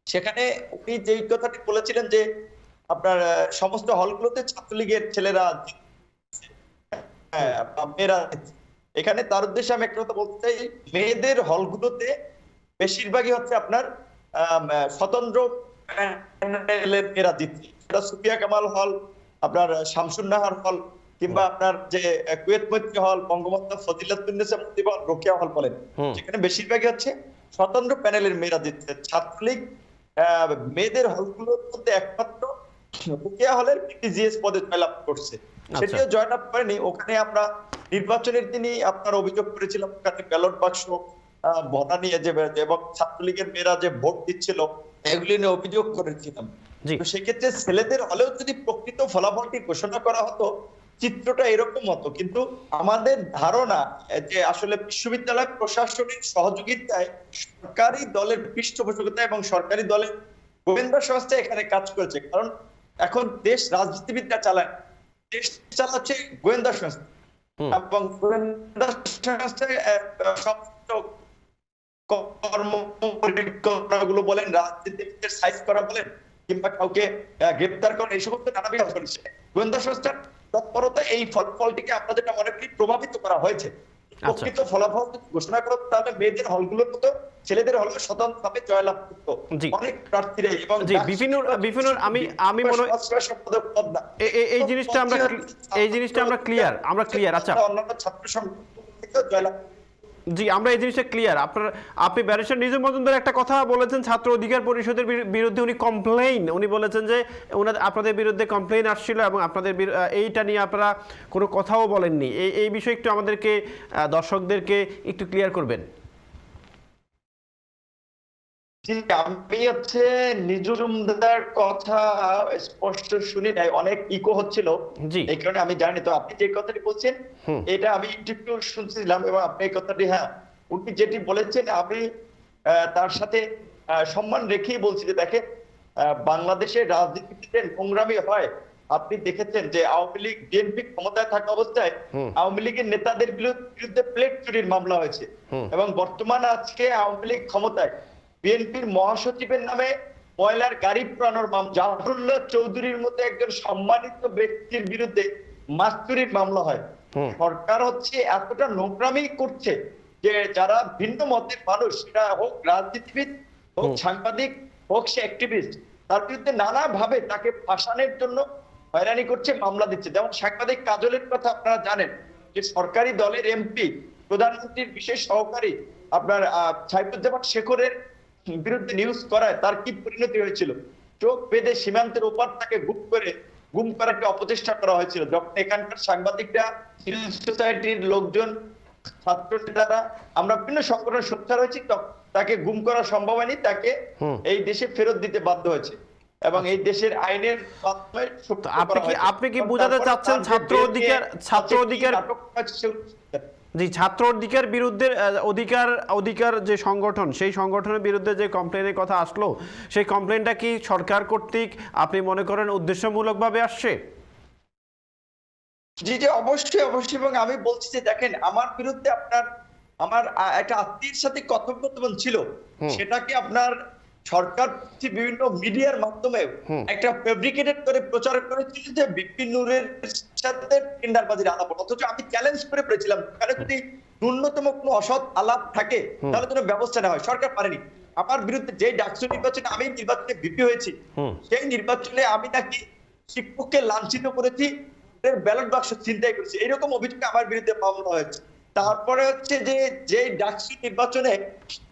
সেখানে উনি যে কথাটি বলেছিলেন যে আপনার সমস্ত হলগুলোতে ছাত্রলীগের ছেলেরা, মেয়েরা, এখানে তার উদ্দেশ্যে আমি একটা কথা বলতে চাই, মেয়েদের হলগুলোতে বেশিরভাগই হচ্ছে আপনার স্বতন্ত্র প্যানেলের মেয়েরা দিচ্ছে, সেটা সুফিয়া কামাল হল, আপনার শামসুন নাহার হল, কিংবা আপনার যে কুয়েত মৈত্রী হল, বঙ্গবন্ধু ফজিলাতুন্নেসা মুফতি হল, রোকেয়া হল বলেন, যেখানে বেশিরভাগই হচ্ছে স্বতন্ত্র প্যানেলের মেয়েরা দিচ্ছে। ছাত্রলীগ মেয়েদের হলগুলোর মধ্যে একমাত্র রোকেয়া হলের পিটিজিএস পদে জয়লাভ করছে, সেটিও জয়লাভ করেনি। ওখানে আমরা নির্বাচনের দিনই আপনার অভিযোগ করেছিলাম, ওখানে ব্যালট বাক্স ভোটা নিয়ে যে এবং ছাত্রলীগের মেয়েরা যে ভোট দিচ্ছিল এগুলি নিয়ে অভিযোগ করেছিলাম। তো সেক্ষেত্রে ছেলেদের হলেও যদি প্রকৃত ফলাফলটি ঘোষণা করা হতো, চিত্রটা এরকম হতো। কিন্তু আমাদের ধারণা যে আসলে বিশ্ববিদ্যালয় প্রশাসনিক সহযোগিতায় সরকারি দলের পৃষ্ঠপোষকতা এবং সরকারি দলের গোয়েন্দা সংস্থা এখানে কাজ করেছে, কারণ এখন দেশ রাজনীতিবিদরা চালায়, দেশ চালাচ্ছে গোয়েন্দা সংস্থা, এবং গোয়েন্দা সংস্থায় সমস্ত কর্ম পরিকল্পনাগুলো বলেন, রাজনীতিবিদদের সাইজ করা বলেন, কিংবা কাউকে গ্রেপ্তার করা, এই সমস্ত নানা বিষয় করেছে গোয়েন্দা সংস্থার তৎপরতা। এই ফলাফলটিকে আমরা যেটা মনে করি প্রভাবিত করা হয়েছে। প্রকৃত ফলাফল ঘোষণা করো, তাহলে মেয়েদের হলগুলোর মতো ছেলেদের হল স্বতন্ত্রভাবে জয়লাভ করতো অনেক প্রার্থীরা। এবং আমি মনে হয় এই জিনিসটা আমরা ক্লিয়ার। আচ্ছা, অন্যান্য ছাত্র সংগঠন থেকে জয়লাভ। জি, আমরা এই জিনিসটা ক্লিয়ার। আপনি ব্যারিস্টার নিজুম মজুমদার একটা কথা বলেছেন, ছাত্র অধিকার পরিষদের বিরুদ্ধে উনি বলেছেন যে আপনাদের বিরুদ্ধে কমপ্লেইন আসছিল এবং আপনাদের এইটা নিয়ে আপনারা কোনো কথাও বলেননি। এই বিষয়ে একটু আমাদেরকে দর্শকদেরকে একটু ক্লিয়ার করবেন। আমি হচ্ছে নিজুমদার কথা স্পষ্ট শুনি নাই, অনেক ইকো হচ্ছিল, এই কারণে আমি জানি। তো আপনি যে কথাটি বলছেন এটা আমি একটু শুনছিলাম, এবং আপনি এই কথাটি, হ্যাঁ, উনি যেটি বলেছেন আমি তার সাথে সম্মান রেখেই বলছি যে দেখেন, বাংলাদেশের রাজনীতিতে নোংরামি হয়। আপনি দেখেছেন যে আওয়ামী লীগ বিএনপি ক্ষমতায় থাকা অবস্থায় আওয়ামী লীগের নেতাদের বিরুদ্ধে প্লেট চুরির মামলা হয়েছে, এবং বর্তমান আজকে আওয়ামী লীগ ক্ষমতায় বিএনপির মহাসচিবের নামে ময়লার গাড়ি পোড়ানোর মামলা, জাফরুল্লাহ চৌধুরীর মতো একজন সম্মানিত ব্যক্তির বিরুদ্ধে মাছ চুরির মামলা হয়। সরকার হচ্ছে এতটা নোংরামি করছে যে যারা ভিন্ন মতের মানুষ, সেটা হোক রাজনীতিবিদ, হোক সাংবাদিক, হোক সে অ্যাক্টিভিস্ট, তার বিরুদ্ধে নানা ভাবে তাকে ফাঁসানোর জন্য হয়রানি করছে, মামলা দিচ্ছে। যেমন সাংবাদিক কাজলের কথা আপনারা জানেন, যে সরকারি দলের এমপি, প্রধানমন্ত্রীর বিশেষ সহকারী আপনার সাইফুজ্জামান শেখরের বিরুদ্ধে নিউজ করায় তার কি পরিণতি হয়েছিল। চোখ বেঁধে সীমান্তের ওপার তাকে গুম করাকে অপচেষ্টা করা হয়েছিল। যখন এখানকার সাংবাদিকরা, সিভিল সোসাইটির লোকজন, ছাত্র নেতারা, আমরা বিভিন্ন সংগঠন সোচ্চার হয়েছি, তাকে গুম করা সম্ভব হয়নি, তাকে এই দেশে ফেরত দিতে বাধ্য হয়েছে, এবং এই দেশের আইনের মাধ্যমে। আপনি কি বোঝাতে চাচ্ছেন ছাত্র অধিকার বিরুদ্ধে অধিকার যে সংগঠন, সেই সংগঠনের বিরুদ্ধে যে কমপ্লেনের কথা আসলো, সেই কমপ্লেনটা কি সরকার কর্তৃক আপনি মনে করেন উদ্দেশ্যমূলকভাবে আসছে? জি, অবশ্যই। এবং আমি বলছি যে দেখেন, আমার বিরুদ্ধে আমার একটা আত্মীয়ের সাথে কথোপকথন ছিল, সেটাকে আপনার সরকার বিভিন্ন মিডিয়ার মাধ্যমে একটা ফেব্রিকেটেড করে প্রচার করেছিল যে বিপিন নূরের সাথে টেন্ডারবাজির আলাপ। অথচ আমি চ্যালেঞ্জ করে বলেছিলাম, কারণ যদি ন্যূনতম কোনো অসৎ আলাপ থাকে তাহলে কোনো ব্যবস্থা নেওয়া হয়। সরকার পারেনি। আমার বিরুদ্ধে যে ডাকসু নির্বাচনে আমি নির্বাচনে ভিপি হয়েছি, সেই নির্বাচনে আমি নাকি শিক্ষককে লাঞ্ছিত করেছি, ব্যালট বাক্স ছিনতাই করেছি, এইরকম অভিযোগ আমার বিরুদ্ধে মামলা হয়েছে। তারপরে হচ্ছে যে ডাকসু নির্বাচনে,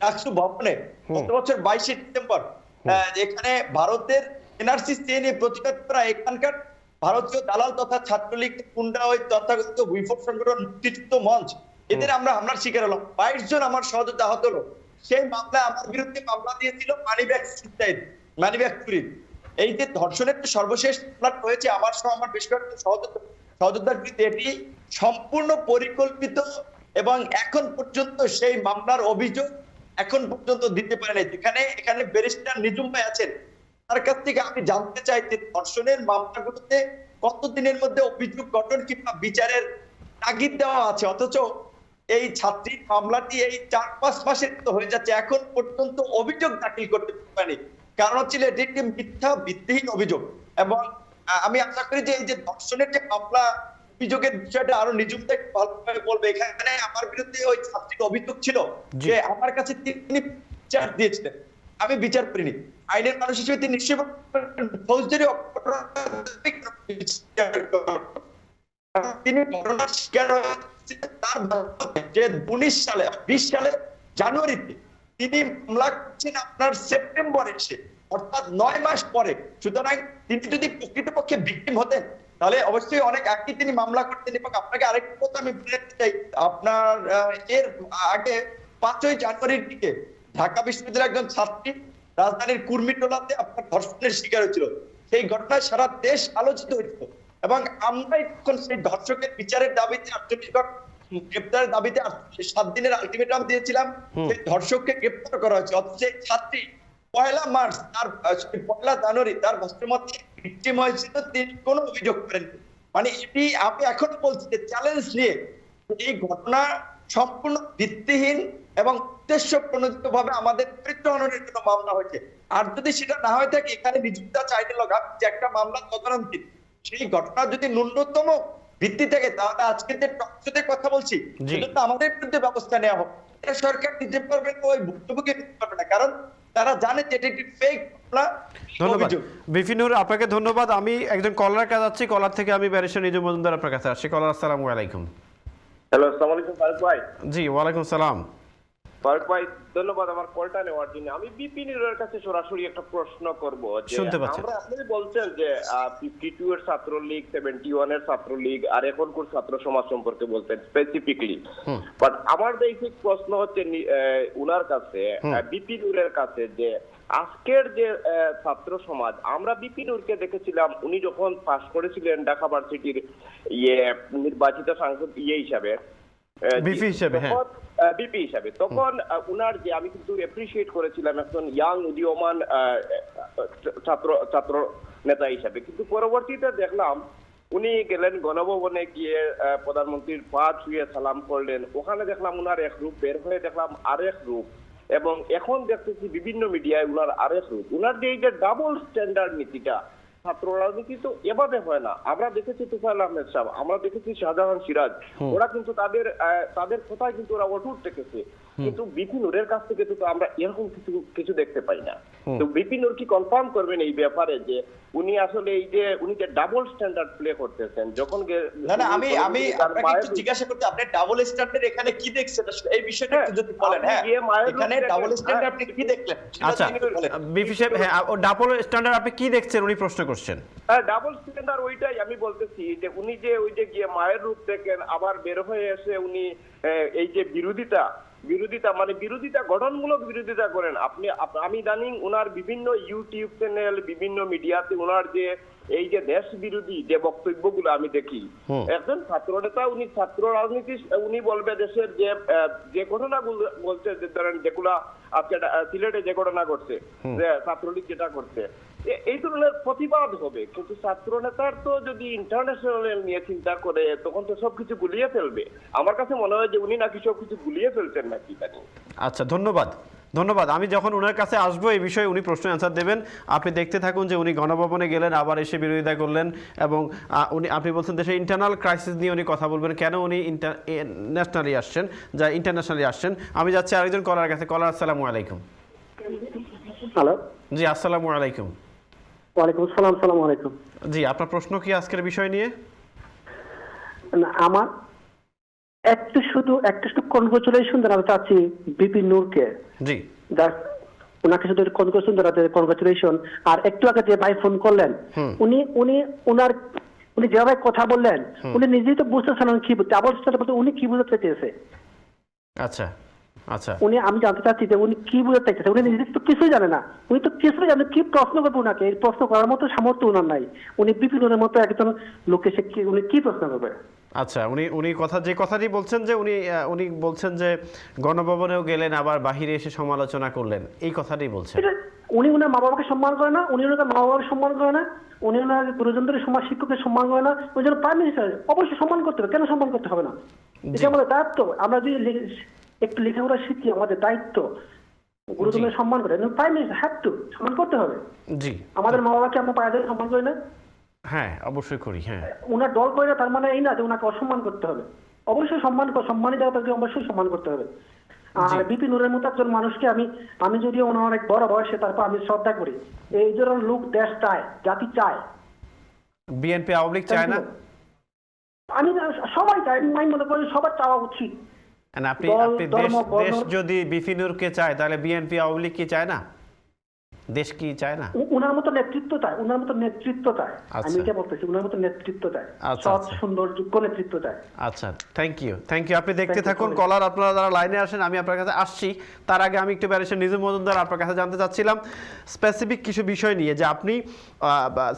ডাকসু ভবনে গত বছর 22শে ডিসেম্বর এখানে ভারতের এনআরসি নিয়ে প্রতিবাদ করা এখানকার ভারতীয় দালাল তথা ছাত্রলীগ গুন্ডা, ওই তথাকথিত উইফোক সংগঠন, মুক্তিযুদ্ধ মঞ্চ, এদের আমরা হামলার শিকার হলাম। 22 জন আমার সহযোদ্ধা আহত হলো। সেই মামলায় আমার বিরুদ্ধে মামলা দিয়েছিল মানিব্যাগ ছিনতাই, মানিব্যাগ চুরির। এই যে ধর্ষণের সর্বশেষ মামলা হয়েছে আমার সহ আমার বেশ কয়েকজন সহযোদ্ধার বিরুদ্ধে, এটি সম্পূর্ণ পরিকল্পিত, এবং এখন পর্যন্ত সেই মামলার অভিযোগ এখন পর্যন্ত দিতে পারে নাই। এখানে ব্যারিস্টার নিজুম ভাই আছেন, তার কাছ থেকে আমি জানতে চাই যে ধর্ষণের মামলাগুলোতে কতদিনের মধ্যে অভিযোগ গঠন কিংবা বিচারের তাগিদ দেওয়া আছে, অথচ এই ছাত্রীর মামলাটি এই 4-5 মাসের তো হয়ে যাচ্ছে, এখন পর্যন্ত অভিযোগ দাখিল করতে পারেনি। কারণ হচ্ছিল এটি একটি মিথ্যা ভিত্তিহীন অভিযোগ। এবং আমি আশা করি যে এই যে ধর্ষণের যে মামলা, অভিযোগের বিষয়টা আরো নিজুমটা ভালোভাবে বলবে। এখানে আমার বিরুদ্ধে ওই ছাত্রীর অভিযোগ ছিল যে আমার কাছে তিনি চার্জ দিয়েছিলেন, আমি বিচার করিনি। আইনের মানুষ হিসেবে তিনি নিশ্চয়ই ফৌজদারি তিনি ঘটনার শিকার হয়েছে তার যে 19 সালে 20 সালে জানুয়ারিতে তিনি মামলা করছেন আপনার সেপ্টেম্বরে এসে, অর্থাৎ 9 মাস পরে। সুতরাং তিনি যদি প্রকৃতপক্ষে ভিকটিম হতেন তাহলে অবশ্যই অনেক আগে তিনি মামলা করতেন। এবং আপনাকে আরেকটা কথা আমি বলে দিতে চাই, আপনার এর আগে 5ই জানুয়ারির দিকে ঢাকা বিশ্ববিদ্যালয়ের একজন ছাত্রী রাজধানীর কুর্মিটোলাতে আপনার ধর্ষণের শিকার হয়েছিল। সেই ঘটনায় সারা দেশ আলোচিত হয়েছিল এবং আমরাই তখন সেই ধর্ষকের বিচারের দাবিতে 48 ঘন্টা গ্রেপ্তারের দাবিতে 7 দিনের আলটিমেটাম দিয়েছিলাম। সেই ধর্ষককে গ্রেপ্তার করা হয়েছে, অথচ এই ছাত্রী 1 মার্চ তার 1 জানুয়ারি তার ভাষ্যের মধ্যে ভিকটিম হয়েছিল, তিনি কোনো অভিযোগ করেননি। মানে এটি আমি এখন বলছি যে চ্যালেঞ্জ নিয়ে এই ঘটনা সম্পূর্ণ ভিত্তিহীন এবং উদ্দেশ্য প্রণোদিত ভাবে আমাদের চরিত্র হননের জন্য মামলা হয়েছে। আর যদি সেটা না হয়ে থাকে, এখানে নিযুক্ত আছে আইনের লগা যে একটা মামলা তদন্তাধীন, সেই ঘটনা যদি ন্যূনতম ভিত্তি থেকে, তাহলে আজকে যে টকশোতে কথা বলছি সেটা আমাদের বিরুদ্ধে ব্যবস্থা নেওয়া হোক। সরকার নিতে পারবে না, ওই ভুক্তভোগী নিতে পারবে না, কারণ তারা জানে যে এটা একটি ফেক মামলা। ধন্যবাদ বিপিনুর, আপনাকে ধন্যবাদ। আমি একজন কলার কাছে যাচ্ছি, কলার থেকে আমি ব্যারিস্টার নিজু মজুমদার আপনার কাছে আসছি। কলার, আসসালামু আলাইকুম। হ্যালো, আসসালামু আলাইকুম ফারুক ভাই। জি, ওয়ালাইকুম সালাম। ফারুক ভাই, ধন্যবাদ আমার কলটা নেওয়ার জন্য। আমি বিপিনুরের কাছে সরাসরি একটা প্রশ্ন করব যে আমরা, আপনি বলছেন যে 52 এর ছাত্রলীগ, 71 এর ছাত্রলীগ আর এখনকার ছাত্র সমাজ সম্পর্কে বলতেন স্পেসিফিকলি, বাট আমার বেসিক প্রশ্ন হচ্ছে উনার কাছে, বিপিনুরের কাছে, যে আজকের যে ছাত্র সমাজ, আমরা বিপিনুরকে দেখেছিলাম উনি যখন পাস করেছিলেন ঢাকা ভার্সিটির নির্বাচিত সাংসদ হিসাবে, বিপি হিসাবে, তখন উনার যে, আমি কিন্তু এপ্রিসিয়েট করেছিলাম একজন ইয়াং উদীয়মান ছাত্র নেতা হিসাবে। কিন্তু পরবর্তীতে দেখলাম উনি গেলেন গণভবনে, গিয়ে প্রধানমন্ত্রীর পা ছুঁয়ে সালাম করলেন। ওখানে দেখলাম উনার এক রূপ, বের হয়ে দেখলাম আরেক রূপ, এবং এখন দেখতেছি বিভিন্ন মিডিয়ায় উনার আরেক রূপ। উনার যে এই যে ডাবল স্ট্যান্ডার্ড নীতিটা, ছাত্র রাজনীতি তো এভাবে হয় না। আমরা দেখেছি তুফাইল আহমেদ সাহেব, আমরা দেখেছি শাহজাহান সিরাজ, ওরা কিন্তু তাদের কথায় কিন্তু ওরা অটুট রেখেছে। কিন্তু বিপিনুরের কাছ থেকে তো আমরা এরকম কিছু দেখতে পাই না। তো বিপিনুর কি কনফার্ম করবেন এই ব্যাপারে যে উনি আসলে এই যে উনি যে ডাবল স্ট্যান্ডার্ড প্লে করতেছেন? যখন না আমি আপনাকে একটু জিজ্ঞাসা করতে, আপনি ডাবল স্ট্যান্ডার্ড এখানে কি দেখছেন এই বিষয়টা একটু যদি বলেন। হ্যাঁ, এখানে ডাবল স্ট্যান্ডার্ড আপনি কি দেখলেন? আচ্ছা বিপি সাহেব, হ্যাঁ, ডাবল স্ট্যান্ডার্ড আপনি কি দেখছেন উনি প্রশ্ন করছেন। ডাবল স্ট্যান্ডার্ড ওইটাই আমি বলতেছি, যে উনি যে ওই যে গিয়ে মায়ের রূপ দেখেন, আবার বের হয়ে এসে উনি এই যে বিরোধিতা মানে বিরোধিতা, গঠনমূলক বিরোধিতা করেন। আমি ইদানিং ওনার বিভিন্ন ইউটিউব চ্যানেল, বিভিন্ন মিডিয়াতে ওনার যে এই যে দেশ বিরোধী যে বক্তব্যগুলো আমি দেখি। একজন ছাত্র নেতা, উনি ছাত্র রাজনীতি, উনি বলবে দেশের যে ঘটনাগুলো বলছে, যে ধরেন যেগুলা আজকে সিলেটে যে ঘটনা ঘটছে, যে ছাত্রলীগ যেটা করছে, এই ধরনের প্রতিবাদ হবে। কিন্তু ছাত্র নেতার তো যদি ইন্টারন্যাশনাল নিয়ে চিন্তা করে, তখন তো সবকিছু গুলিয়ে ফেলবে। আমার কাছে মনে হয় যে উনি নাকি সবকিছু গুলিয়ে ফেলছেন নাকি। আচ্ছা, ধন্যবাদ। আমি যখন ওনার কাছে আসবো এই বিষয়ে উনি প্রশ্ন অ্যান্সার দেবেন। আপনি দেখতে থাকুন যে উনি গণভবনে গেলেন, আবার এসে বিরোধিতা করলেন, এবং আপনি বলছেন দেশের ইন্টারনাল ক্রাইসিস নিয়ে উনি কথা বলবেন, কেন উনি ন্যাশনালি আসছেন, যা ইন্টারন্যাশনালি আসছেন। আমি যাচ্ছি আরেকজন কলার কাছে। কলার, আসসালামু আলাইকুম। হ্যালো, জি, আসসালামু আলাইকুম। ওয়ালাইকুম আসসালাম। আসসালামু আলাইকুম। জি, আপনার প্রশ্ন কি আজকের বিষয় নিয়ে? আমার শুধু কনগ্রাচুলেশন জানাতে চাচ্ছি বিপিনুরকে। জি, ওনাকে শুধু কনগ্রাচুলেশন। আর একটু আগে যে ভাই ফোন করলেন, উনি যেভাবে কথা বললেন, উনি নিজেই তো বুঝতেছেন কি ডাবল স্ট্যান্ডার্ড বলতে উনি কি বুঝাতে চেয়েছে। আচ্ছা, আমি জানতে চাচ্ছি যে উনি কি বুঝাতে চাইছে। উনি নিজে তো কিছুই জানে না, উনি তো কিছুই জানে। কি প্রশ্ন করবে ওনাকে? এই প্রশ্ন করার মতো সামর্থ্য ওনার নাই। উনি বিপিনুরের মতো একজন লোককে উনি কি প্রশ্ন করবে? আচ্ছা, উনি যে কথাটি বলছেন, যে উনি বলছেন যে গণভবনেও গেলেন, আবার বাহিরে এসে সমালোচনা করলেন, এই কথাটাই বলছেন। উনি ওনার মা বাবাকে সম্মান করে না, উনি ওনার মা বাবাকে সম্মান করে না, উনি ওনার গুরুজনদের সমাজ শিক্ষককে সম্মান করে না। ওই জন্য প্রাইম মিনিস্টার অবশ্যই সম্মান করতে হবে। কেন সম্মান করতে হবে না? এটা আমাদের দায়িত্ব। আমরা যদি একটু লেখাপড়া শিখি, আমাদের দায়িত্ব গুরুজনদের সম্মান করে। প্রাইম মিনিস্টার হ্যাভ টু সম্মান করতে হবে। জি, আমাদের মা বাবাকে আমরা পায়ে ধরে সম্মান করি না? হ্যাঁ, অবশ্যই করি। হ্যাঁ, ওনার দল করে না, তার মানে এই না যে ওনাকে অসম্মান করতে হবে। অবশ্যই সম্মানই দেওয়া, তাকে অবশ্যই সম্মান করতে হবে। আর বিপি নুরের মতো একজন মানুষকে আমি যদিও ওনার অনেক বড় বয়সে, তারপর আমি শ্রদ্ধা করি। এই ধরনের লোক দেশ চায়, জাতি চায়। বিএনপি আওয়ামী লীগ চায় না? আমি সবাই চাই, আমি মনে করি সবার চাওয়া উচিত। আপনি দেশ যদি বিপি নূরকে চায় তাহলে বিএনপি আওয়ামী লীগ কি চায় না? দেশ কি চায় না? উনার মতো নেতৃত্ব চায়, উনার মতো নেতৃত্ব চায়। আমি এটা বলতেছি, উনার মতো নেতৃত্ব চায়, সৎ সুন্দর যোগ্য নেতৃত্ব চায়। আচ্ছা, থ্যাংক ইউ। আপনি দেখতে থাকুন কলার, আপনারা যারা লাইনে আসেন আমি আপনার কাছে আসছি। তার আগে আমি একটু ব্যারিস্টার নিজুম মজুমদার আপনার কাছে জানতে চাচ্ছিলাম স্পেসিফিক কিছু বিষয় নিয়ে, যে আপনি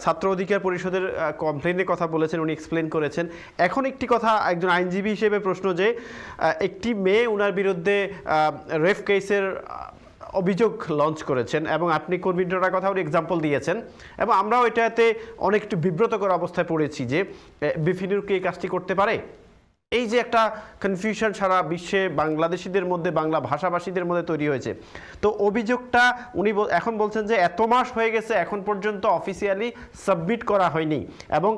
ছাত্র অধিকার পরিষদের কমপ্লেনের কথা বলেছেন, উনি এক্সপ্লেন করেছেন। এখন একটি কথা একজন আইনজীবী হিসেবে প্রশ্ন, যে একটি মেয়ে উনার বিরুদ্ধে রেপ কেসের অভিযোগ লঞ্চ করেছেন এবং আপনি কর্মীটার কথা উনি এক্সাম্পল দিয়েছেন, এবং আমরাও এটাতে অনেক একটু বিব্রতকর অবস্থায় পড়েছি যে বিপি নূর কি এই কাজটি করতে পারে। এই যে একটা কনফিউশন সারা বিশ্বে বাংলাদেশিদের মধ্যে, বাংলা ভাষাভাষীদের মধ্যে তৈরি হয়েছে। তো অভিযোগটা উনি এখন বলছেন যে এত মাস হয়ে গেছে এখন পর্যন্ত অফিসিয়ালি সাবমিট করা হয়নি, এবং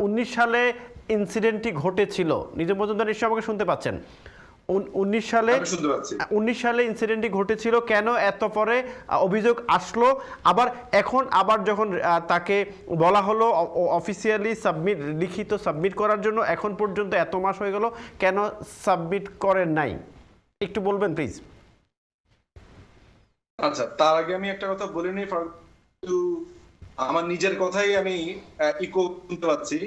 19 সালে ইনসিডেন্টটি ঘটেছিল। নিজম মজুমদার নিশ্চয়ই আমাকে শুনতে পাচ্ছেন? 19 সালে ইনসিডেন্টটি ঘটেছিল, কেন এত পরে অভিযোগ আসলো? এখন যখন তাকে বলা হলো অফিসিয়ালি লিখিত সাবমিট করার জন্য, এখন পর্যন্ত এত মাস হয়ে গেল, কেন সাবমিট করেন নাই? একটু বলবেন প্লিজ। আচ্ছা, তার আগে আমি একটা কথা বলে নিই, আমার নিজের কথাই আমি ইকো শুনতে পাচ্ছি,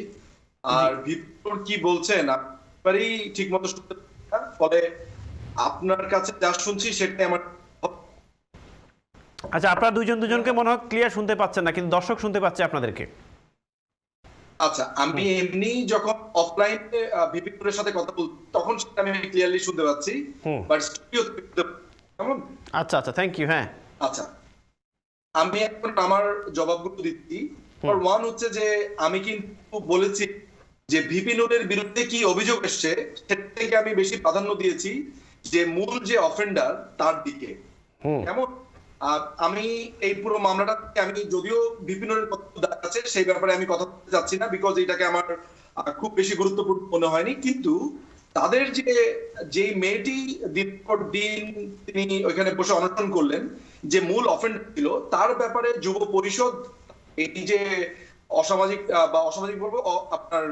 আর ভিতর কি বলছেন আপনারই ঠিক মতো শুনতে, ফলে আপনার কাছে যা শুনছি সেটাই আমার। আচ্ছা, আপনারা দুজনকে মনে হয় ক্লিয়ার শুনতে পাচ্ছেন না, কিন্তু দর্শক শুনতে পাচ্ছে আপনাদেরকে। আচ্ছা, আমি এমনি যখন অফলাইনে ভিপিনুরের সাথে কথা বলছি তখন সেটা আমি ক্লিয়ারলি শুনতে পাচ্ছি, বাট স্টুডিও কেমন? আচ্ছা, থ্যাংক ইউ। হ্যাঁ, আচ্ছা, আমি এখন আমার জবাবগুলো দিচ্ছি। ওয়ান হচ্ছে যে আমি কিন্তু বলেছি যে ভিপিনুরের বিরুদ্ধে কি অভিযোগ এসছে সেটা থেকে আমি বেশি প্রাধান্য দিয়েছি যে মূল যে অফেন্ডার তার দিকে। কেমন? আমি এই পুরো মামলাটাকে আমি যদিও ভিপিনুরের কথা আছে সেই ব্যাপারে আমি কথা বলতে যাচ্ছি না, বিকজ এটাকে আমার খুব বেশি গুরুত্বপূর্ণ মনে হয়নি, কিন্তু তাদের যে মেয়েটি দিন পর দিন তিনি ওইখানে বসে অনশন করলেন, যে মূল অফেন্ডার ছিল তার ব্যাপারে যুব পরিষদ এই যে অসামাজিক বলবো, আপনার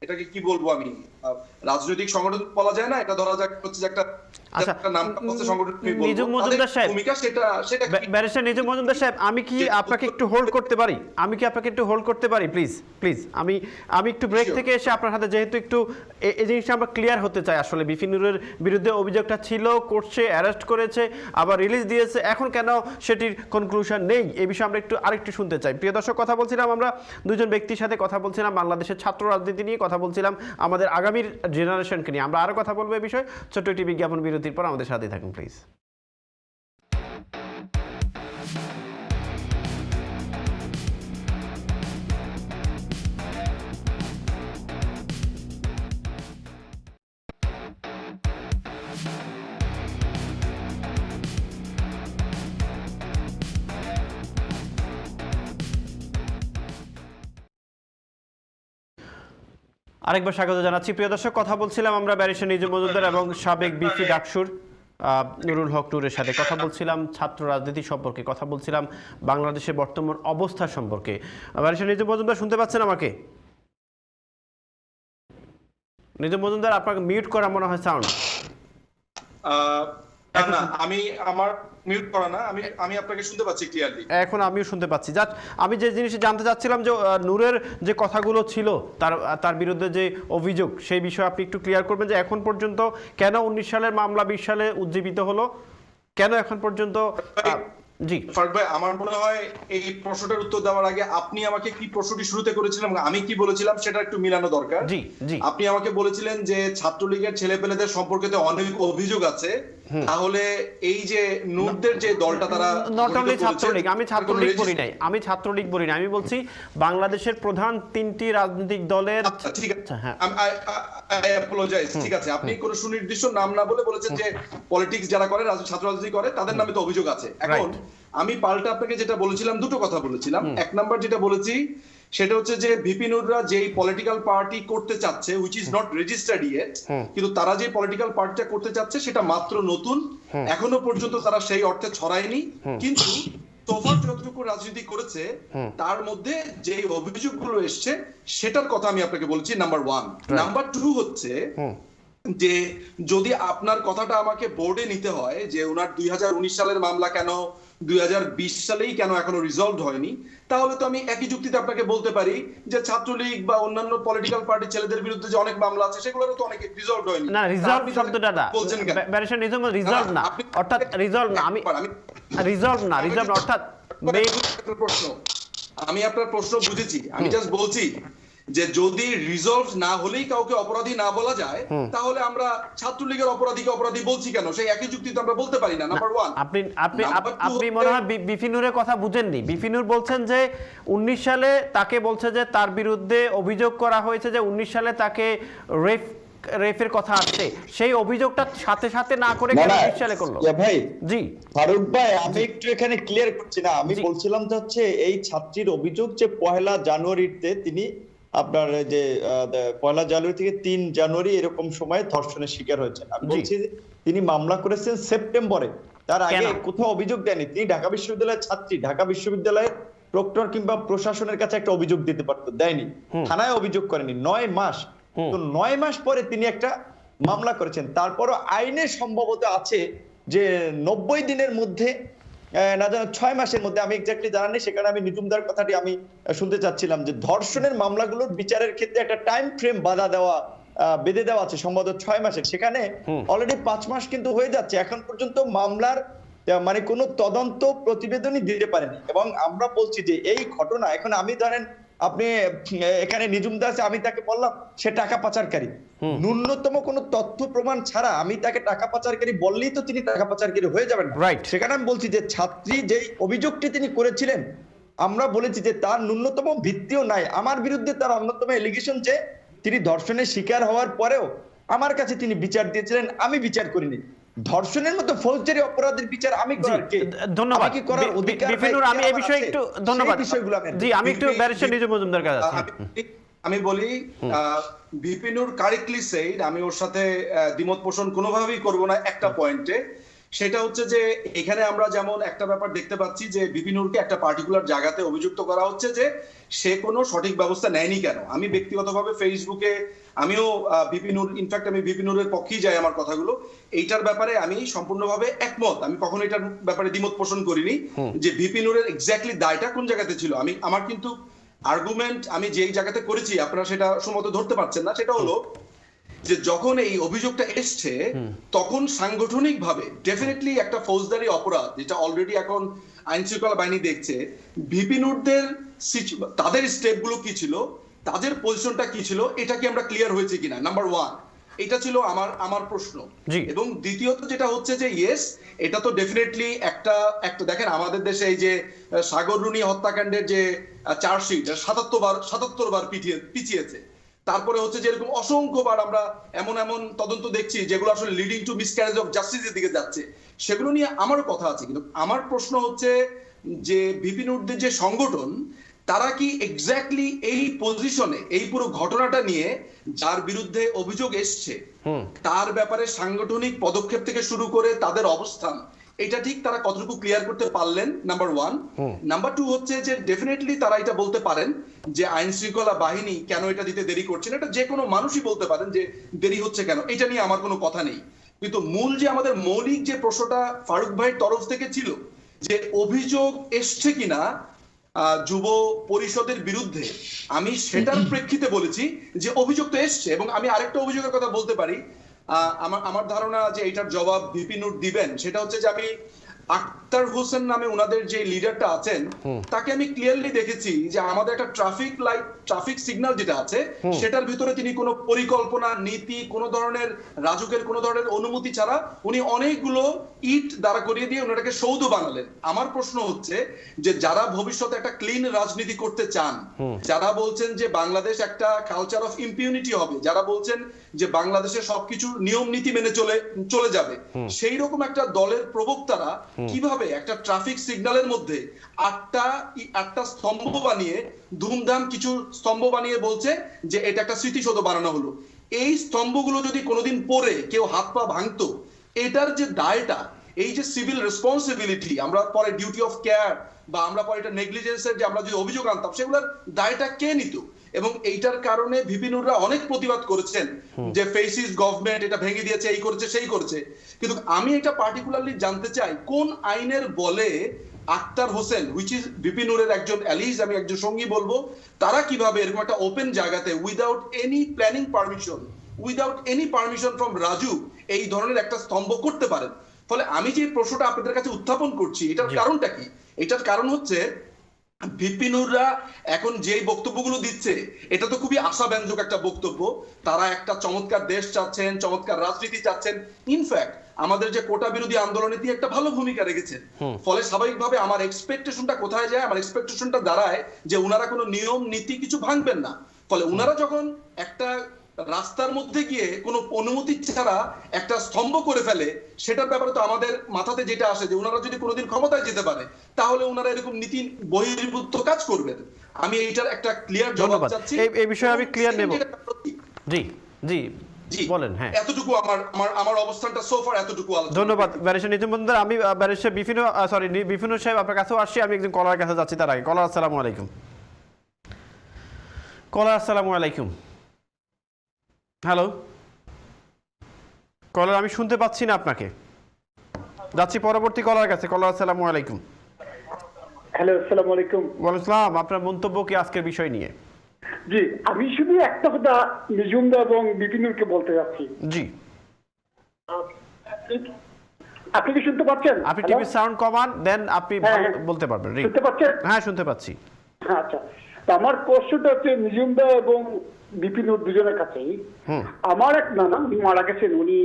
এটাকে কি বলবো, আমি রাজনৈতিক সংগঠন বলা যায় না, এটা ধরা যাক হচ্ছে যে একটা নিজম মজুমদার সাহেব, আমি কি আপনাকে একটু হোল্ড করতে পারি? প্লিজ আমি একটু ব্রেক থেকে এসে আপনার হাতে, যেহেতু একটু এই জিনিসটা আমরা ক্লিয়ার হতে চাই। আসলে বিপি নূরের বিরুদ্ধে অভিযোগটা ছিল, করছে, অ্যারেস্ট করেছে, আবার রিলিজ দিয়েছে, এখন কেন সেটির কনক্লুশন নেই, এই বিষয়ে আমরা আরেকটু শুনতে চাই। প্রিয় দর্শক, কথা বলছিলাম আমরা দুজন ব্যক্তির সাথে, কথা বলছিলাম বাংলাদেশের ছাত্র রাজনীতি নিয়ে, কথা বলছিলাম আমাদের আগামীর জেনারেশনকে নিয়ে। আমরা আরো কথা বলবো এই বিষয়ে। ছোট্ট একটি বিজ্ঞাপন বিরতির পর আমাদের সাথে থাকুন প্লিজ। আরেকবার স্বাগত জানাচ্ছি। প্রিয় দর্শক, কথা বলছিলাম আমরা ব্যারিস্টার নিজম মজুমদার এবং সাবেক বিপি ডাকসুর নুরুল হক নূরের সাথে, কথা বলছিলাম ছাত্র রাজনীতি সম্পর্কে, কথা বলছিলাম বাংলাদেশের বর্তমান অবস্থা সম্পর্কে। ব্যারিস্টার নিজম মজুমদার শুনতে পাচ্ছেন আমাকে? নিজম মজুমদার, আপনাকে মিউট করা মনে হয় সাউন্ড। না, আমি আমার মিউট করা না, আমি আপনাকে শুনতে পাচ্ছি ক্লিয়ারলি। এখন আমিও শুনতে পাচ্ছি। জাস্ট আমি যে জিনিসটা জানতে চাচ্ছিলাম যে নূরের যে কথাগুলো ছিল, তার বিরুদ্ধে যে অভিযোগ, সেই বিষয়ে আপনি একটু ক্লিয়ার করবেন যে এখন পর্যন্ত কেন 19 সালের মামলা 20 সালে উজ্জীবিত হলো, কেন এখন পর্যন্ত? জি ফারুক ভাই, আমার মনে হয় এই প্রশ্নটার উত্তর দেওয়ার আগে আপনি আমাকে কি প্রশ্নটি শুরুতে করেছিলেন আমি কি বলেছিলাম সেটা একটু মিলানো দরকার। জি জি, আপনি আমাকে বলেছিলেন যে ছাত্রলীগের ছেলেপেলেদের সম্পর্কে অনেক অভিযোগ আছে, তাহলে এই যে নূরদের যে দলটা তারা নট অনলি ছাত্রলীগ, আমি ছাত্রলীগ বলি নাই, আমি বলছি বাংলাদেশের প্রধান 3টি রাজনৈতিক দলের। ঠিক আছে, হ্যাঁ, আই অ্যাপোলোজাইজ। ঠিক আছে, আপনি কোনো সুনির্দিষ্ট নাম না বলে বলেছেন যে পলিটিক্স যারা করে, ছাত্র রাজনীতি করে, তাদের নামে তো অভিযোগ আছে। এখন আমি পাল্টা আপনাকে যেটা বলেছিলাম, দুটো কথা বলেছিলাম। এক নাম্বার যেটা বলেছি সেটা হচ্ছে যে ভিপি নুররা যেই পলিটিক্যাল পার্টি করতে চাচ্ছে, which is not registered yet, কিন্তু তারা যে পলিটিক্যাল পার্টিটা করতে চাচ্ছে সেটা মাত্র নতুন, এখনো পর্যন্ত তারা সেই অর্থে ছড়ায়নি, কিন্তু তোফার যতটুকু রাজনীতি করেছে তার মধ্যে যে অভিযোগগুলো এসছে সেটার কথা আমি আপনাকে বলছি, নাম্বার 1। নাম্বার 2 হচ্ছে যে যদি আপনার কথাটা আমাকে বোর্ডে নিতে হয় যে ওনার 2019 সালের মামলা কেন 2020 সালেই কেন এখনো রিজলভ হয়নি, তাহলে তো আমি একই যুক্তিতে আপনাকে বলতে পারি যে ছাত্রলীগ বা অন্যান্য পলিটিক্যাল পার্টি ছেলেদের বিরুদ্ধে যে অনেক মামলা আছে সেগুলোরও তো অনেক রিজলভ হয়নি। না, রিজলভ শব্দটা না, বলছেন কেন? ব্যারিস্টার নিজাম রিজলভ না, অর্থাৎ রিজলভ না, আমি রিজলভ না, রিজলভ অর্থাৎ আমি আপনার প্রশ্ন বুঝেছি, আমি জাস্ট বলছি যে যদি রিজলভ না হলেই কাউকে অপরাধী না বলা যায়, তাহলে আমরা ছাত্রলীগের অপরাধীকে অপরাধী বলছি কেন? সেই একই যুক্তি তো আমরা বলতে পারি না। নাম্বার 1। আপনি মনে হয় বিপিনুরের কথা বুঝেননি। বিপিনুর বলছেন যে 19 সালে তাকে বলছে যে তার বিরুদ্ধে অভিযোগ করা হয়েছে যে 19 সালে তাকে রেফের কথা আসছে, সেই অভিযোগটা সাথে সাথে না করে কেন 20 সালে করলো? ভাই জি ফারুক ভাই, আমি একটু এখানে ক্লিয়ার করছি না, আমি বলছিলাম যে হচ্ছে এই ছাত্রীর অভিযোগ যে 1 জানুয়ারিতে তিনি আপনার যে 1 জানুয়ারি থেকে 3 জানুয়ারি এরকম সময় ধর্ষণের শিকার হয়েছেন। আমি বলছি যে তিনি মামলা করেছেন সেপ্টেম্বরে, তার আগে কোথাও অভিযোগ দেয়নি। তিনি ঢাকা বিশ্ববিদ্যালয়ের ছাত্রী, ঢাকা বিশ্ববিদ্যালয়ের প্রক্টর কিংবা প্রশাসনের কাছে একটা অভিযোগ দিতে পারতো, দেয়নি, থানায় অভিযোগ করেনি 9 মাস। তো 9 মাস পরে তিনি একটা মামলা করেছেন। তারপরও আইনে সম্ভবত আছে যে 90 দিনের মধ্যে না জানো 6 মাসের মধ্যে, আমি এক্স্যাক্টলি জানা নেই, সেখানে আমি নিতুমদার কথাটি আমি শুনতে চাচ্ছিলাম যে ধর্ষণের মামলাগুলোর বিচারের ক্ষেত্রে একটা টাইম ফ্রেম বেঁধে দেওয়া আছে সম্ভবত 6 মাসের, সেখানে অলরেডি 5 মাস কিন্তু হয়ে যাচ্ছে, এখন পর্যন্ত মামলার মানে কোনো তদন্ত প্রতিবেদনই দিতে পারেনি। এবং আমরা বলছি যে এই ঘটনা, এখন আমি ধরেন আপনি এখানে নিজুম দাস, আমি তাকে বললাম সে টাকা পাচারকারী, ন্যূনতম কোনো তথ্য প্রমাণ ছাড়া আমি তাকে টাকা পাচারকারী বললেই তো তিনি টাকা পাচারকারী হয়ে যাবেন। সেখানে আমি বলছি যে ছাত্রী যে অভিযোগটি তিনি করেছিলেন, আমরা বলেছি যে তার ন্যূনতম ভিত্তিও নাই। আমার বিরুদ্ধে তার অন্যতম এলিগেশন যে তিনি ধর্ষণের শিকার হওয়ার পরেও আমার কাছে তিনি বিচার দিয়েছিলেন, আমি বিচার করিনি। ধর্ষণের মতো ফৌজদারি অপরাধের বিচার আমি করার কে? ধন্যবাদ বিপিনুর, আমি এই বিষয়ে একটু ধন্যবাদ। জি, আমি একটু ব্যারিস্টার নিজাম মজুমদার কাছে আছি। আমি বলি বিপিনুর কারেক্টলি সেইড, আমি ওর সাথে দ্বিমত পোষণ কোনোভাবেই করব না একটা পয়েন্টে। সেটা হচ্ছে যে এখানে আমরা যেমন একটা ব্যাপার দেখতে পাচ্ছি যে বিপিনুরকে একটা পার্টিকুলার জায়গাতে অভিযুক্ত করা হচ্ছে যে সে কোনো সঠিক ব্যবস্থা নেয়নি কেন। আমি ব্যক্তিগতভাবে ফেসবুকে আমিও ইনফ্যাক্ট আমি বিপিনুরের পক্ষেই যাই, আমার কথাগুলো এইটার ব্যাপারে আমি সম্পূর্ণভাবে একমত। আমি কখনো এটার ব্যাপারে দ্বিমত পোষণ করিনি যে বিপিনুরের এক্স্যাক্টলি দায়টা কোন জায়গাতে ছিল। আমার কিন্তু আর্গুমেন্ট আমি যেই জায়গাতে করেছি আপনারা সেটা সম্ভবত ধরতে পারছেন না, সেটা হলো যে যখন এই অভিযোগটা এসছে তখন সাংগঠনিকভাবে ডেফিনেটলি একটা ফৌজদারি অপরাধ, যেটা অলরেডি এখন আইন শৃঙ্খলা বাহিনী দেখছে, বিপিনুরদের তাদের স্টেপগুলো কি ছিল, তাদের পজিশনটা কি ছিল, এটা কি আমরা ক্লিয়ার হয়েছে কিনা, নাম্বার 1। এটা ছিল আমার প্রশ্ন। এবং দ্বিতীয়ত যেটা হচ্ছে যে ইয়েস, এটা তো ডেফিনেটলি একটা দেখেন আমাদের দেশে এই যে সাগর রুনি হত্যাকাণ্ডের যে চার্জশিট 77 বার পিছিয়েছে। তারপরে হচ্ছে যে এরকম অসংখ্যবার আমরা এমন তদন্ত দেখছি যেগুলো আসলে লিডিং টু মিসক্যারেজ অফ জাস্টিসের দিকে যাচ্ছে, সেগুলো নিয়ে আমারও কথা আছে। কিন্তু আমার প্রশ্ন হচ্ছে যে বিপিনুরদের যে সংগঠন, তারা কি এক্স্যাক্টলি এই পজিশনে এই পুরো ঘটনাটা নিয়ে যার বিরুদ্ধে অভিযোগ এসছে তার ব্যাপারে সাংগঠনিক পদক্ষেপ থেকে শুরু করে তাদের অবস্থান, এটা ঠিক তারা কতটুকু ক্লিয়ার করতে পারলেন, নাম্বার 1। নাম্বার 2 হচ্ছে যে ডেফিনেটলি তারা এটা বলতে পারেন যে আইন শৃঙ্খলা বাহিনী কেন এটা দিতে দেরি করছে না, এটা যে কোনো মানুষই বলতে পারেন যে দেরি হচ্ছে কেন, এটা নিয়ে আমার কোনো কথা নেই। কিন্তু মূল যে আমাদের মৌলিক যে প্রশ্নটা ফারুক ভাইয়ের তরফ থেকে ছিল যে অভিযোগ এসছে কিনা যুব পরিষদের বিরুদ্ধে, আমি সেটার প্রেক্ষিতে বলেছি যে অভিযোগ তো এসছে। এবং আমি আরেকটা অভিযোগের কথা বলতে পারি, আমার ধারণা যে এটার জবাব বিপিনুর দিবেন, সেটা হচ্ছে যে আমি আক্তার হোসেন নামে ওনাদের যে লিডারটা আছেন তাকে আমি ক্লিয়ারলি দেখেছি যে আমাদের একটা ট্রাফিক সিগন্যাল যেটা আছে সেটার ভিতরে তিনি কোনো পরিকল্পনা, নীতি, কোনো ধরনের রাজুকের কোনো ধরনের অনুমতি ছাড়া উনি অনেকগুলো ইট দাঁড়া করিয়ে দিয়ে ওনাটাকে সৌধ বানালেন। আমার প্রশ্ন হচ্ছে যে যারা ভবিষ্যতে একটা ক্লিন রাজনীতি করতে চান, যারা বলছেন যে বাংলাদেশ একটা কালচার অফ ইম্পিউনিটি হবে, যারা বলছেন যে বাংলাদেশে সবকিছু নিয়ম নীতি মেনে চলে যাবে, সেই রকম একটা দলের প্রবক্তারা কিভাবে একটা ট্রাফিক সিগন্যালের মধ্যে আটটা স্তম্ভ বানিয়ে ধুমধাম কিছু স্তম্ভ বানিয়ে বলছে যে এটা একটা স্মৃতিসৌধ বানানো হলো। এই স্তম্ভগুলো যদি কোনোদিন পরে কেউ হাত পা ভাঙতো, এটার যে দায়টা এই যে সিভিল রেসপন্সিবিলিটি, আমরা পরে ডিউটি অফ কেয়ার বা আমরা পরে এটা নেগলিজেন্সের যে আমরা যদি অভিযোগ আনতাম, সেগুলোর দায়টা কে নিত? এবং এইটার কারণে ভিপিনুররা অনেক প্রতিবাদ করেছেন যে ফেসিস গভর্নমেন্ট এটা ভেঙে দিয়েছে, এই করেছে সেই করেছে। কিন্তু আমি এটা পার্টিকুলারলি জানতে চাই কোন আইনের বলে আক্তার হোসেন হুইচ ইজ ভিপিনুরের একজন অ্যালিজ, আমি একজন সঙ্গী বলবো, তারা কিভাবে এরকম একটা ওপেন জায়গাতে without any planning permission, without any permission from Raju এই ধরনের একটা স্তম্ভ করতে পারেন? ফলে আমি যে প্রশ্নটা আপনাদের কাছে উত্থাপন করছি, এটার কারণটা কি? এটার কারণ হচ্ছে ভিপিনুররা এখন যে বক্তব্যগুলো দিচ্ছে এটা তো খুবই আশাব্যঞ্জক একটা বক্তব্য। তারা একটা চমৎকার দেশ চাচ্ছেন, চমৎকার রাজনীতি চাচ্ছেন, ইনফ্যাক্ট আমাদের যে কোটা বিরোধী আন্দোলনে দিয়ে একটা ভালো ভূমিকা রেখেছেন। ফলে স্বাভাবিকভাবে আমার এক্সপেকটেশনটা কোথায় যায়? আমার এক্সপেকটেশনটা দাঁড়ায় যে উনারা কোনো নিয়ম নীতি কিছু ভাঙবেন না। ফলে উনারা যখন একটা রাস্তার মধ্যে গিয়ে কোনো অনুমতি ছাড়া একটা স্তম্ভ করে ফেলে, সেটার ব্যাপারে তো আমাদের মাথাতে যেটা আসে যে উনারা যদি কোনোদিন ক্ষমতায় যেতে পারে তাহলে উনারা এরকম নীতি বহির্ভূত কাজ করবেন। আমি এইটার একটা ক্লিয়ার জবাব চাচ্ছি। এই বিষয়ে আমি ক্লিয়ার নেব। জি জি জি বলেন। হ্যাঁ, এতটুকু আমার অবস্থানটা সোফার এতটুকু আলোচনা। ধন্যবাদ ব্যারিস্টার নিজম মজুমদার। আমি ব্যারিস্টার বিপিন সাহেব আপনার কাছেও আসছি। আমি একজন কলার কাছে যাচ্ছি। তার আগে কলার, আসসালামু আলাইকুম। কলার, আসসালামু আলাইকুম। হ্যালো কলার, আমি শুনতে পাচ্ছি না আপনাকে। যাচ্ছি পরবর্তী কলার কাছে। কলার, আসসালামু আলাইকুম। হ্যালো, আসসালামু আলাইকুম। ওয়ালাইকুম আসসালাম। আপনার মন্তব্য কি আজকের বিষয় নিয়ে? জি, আমি শুধু একটা কথা নিজুমদা এবং বিপিনুরকে বলতে যাচ্ছি। জি, আপনি কি শুনতে পাচ্ছেন? আপনি টিভির সাউন্ড কমান, দেন আপনি বলতে পারবেন। শুনতে পাচ্ছেন? হ্যাঁ, শুনতে পাচ্ছি। আচ্ছা, তো আমার প্রশ্নটা হচ্ছে নিজুমদা এবং বিপিনুর দুজনের কাছেই। আমার এক নানা, উনি মারা গেছেন, উনি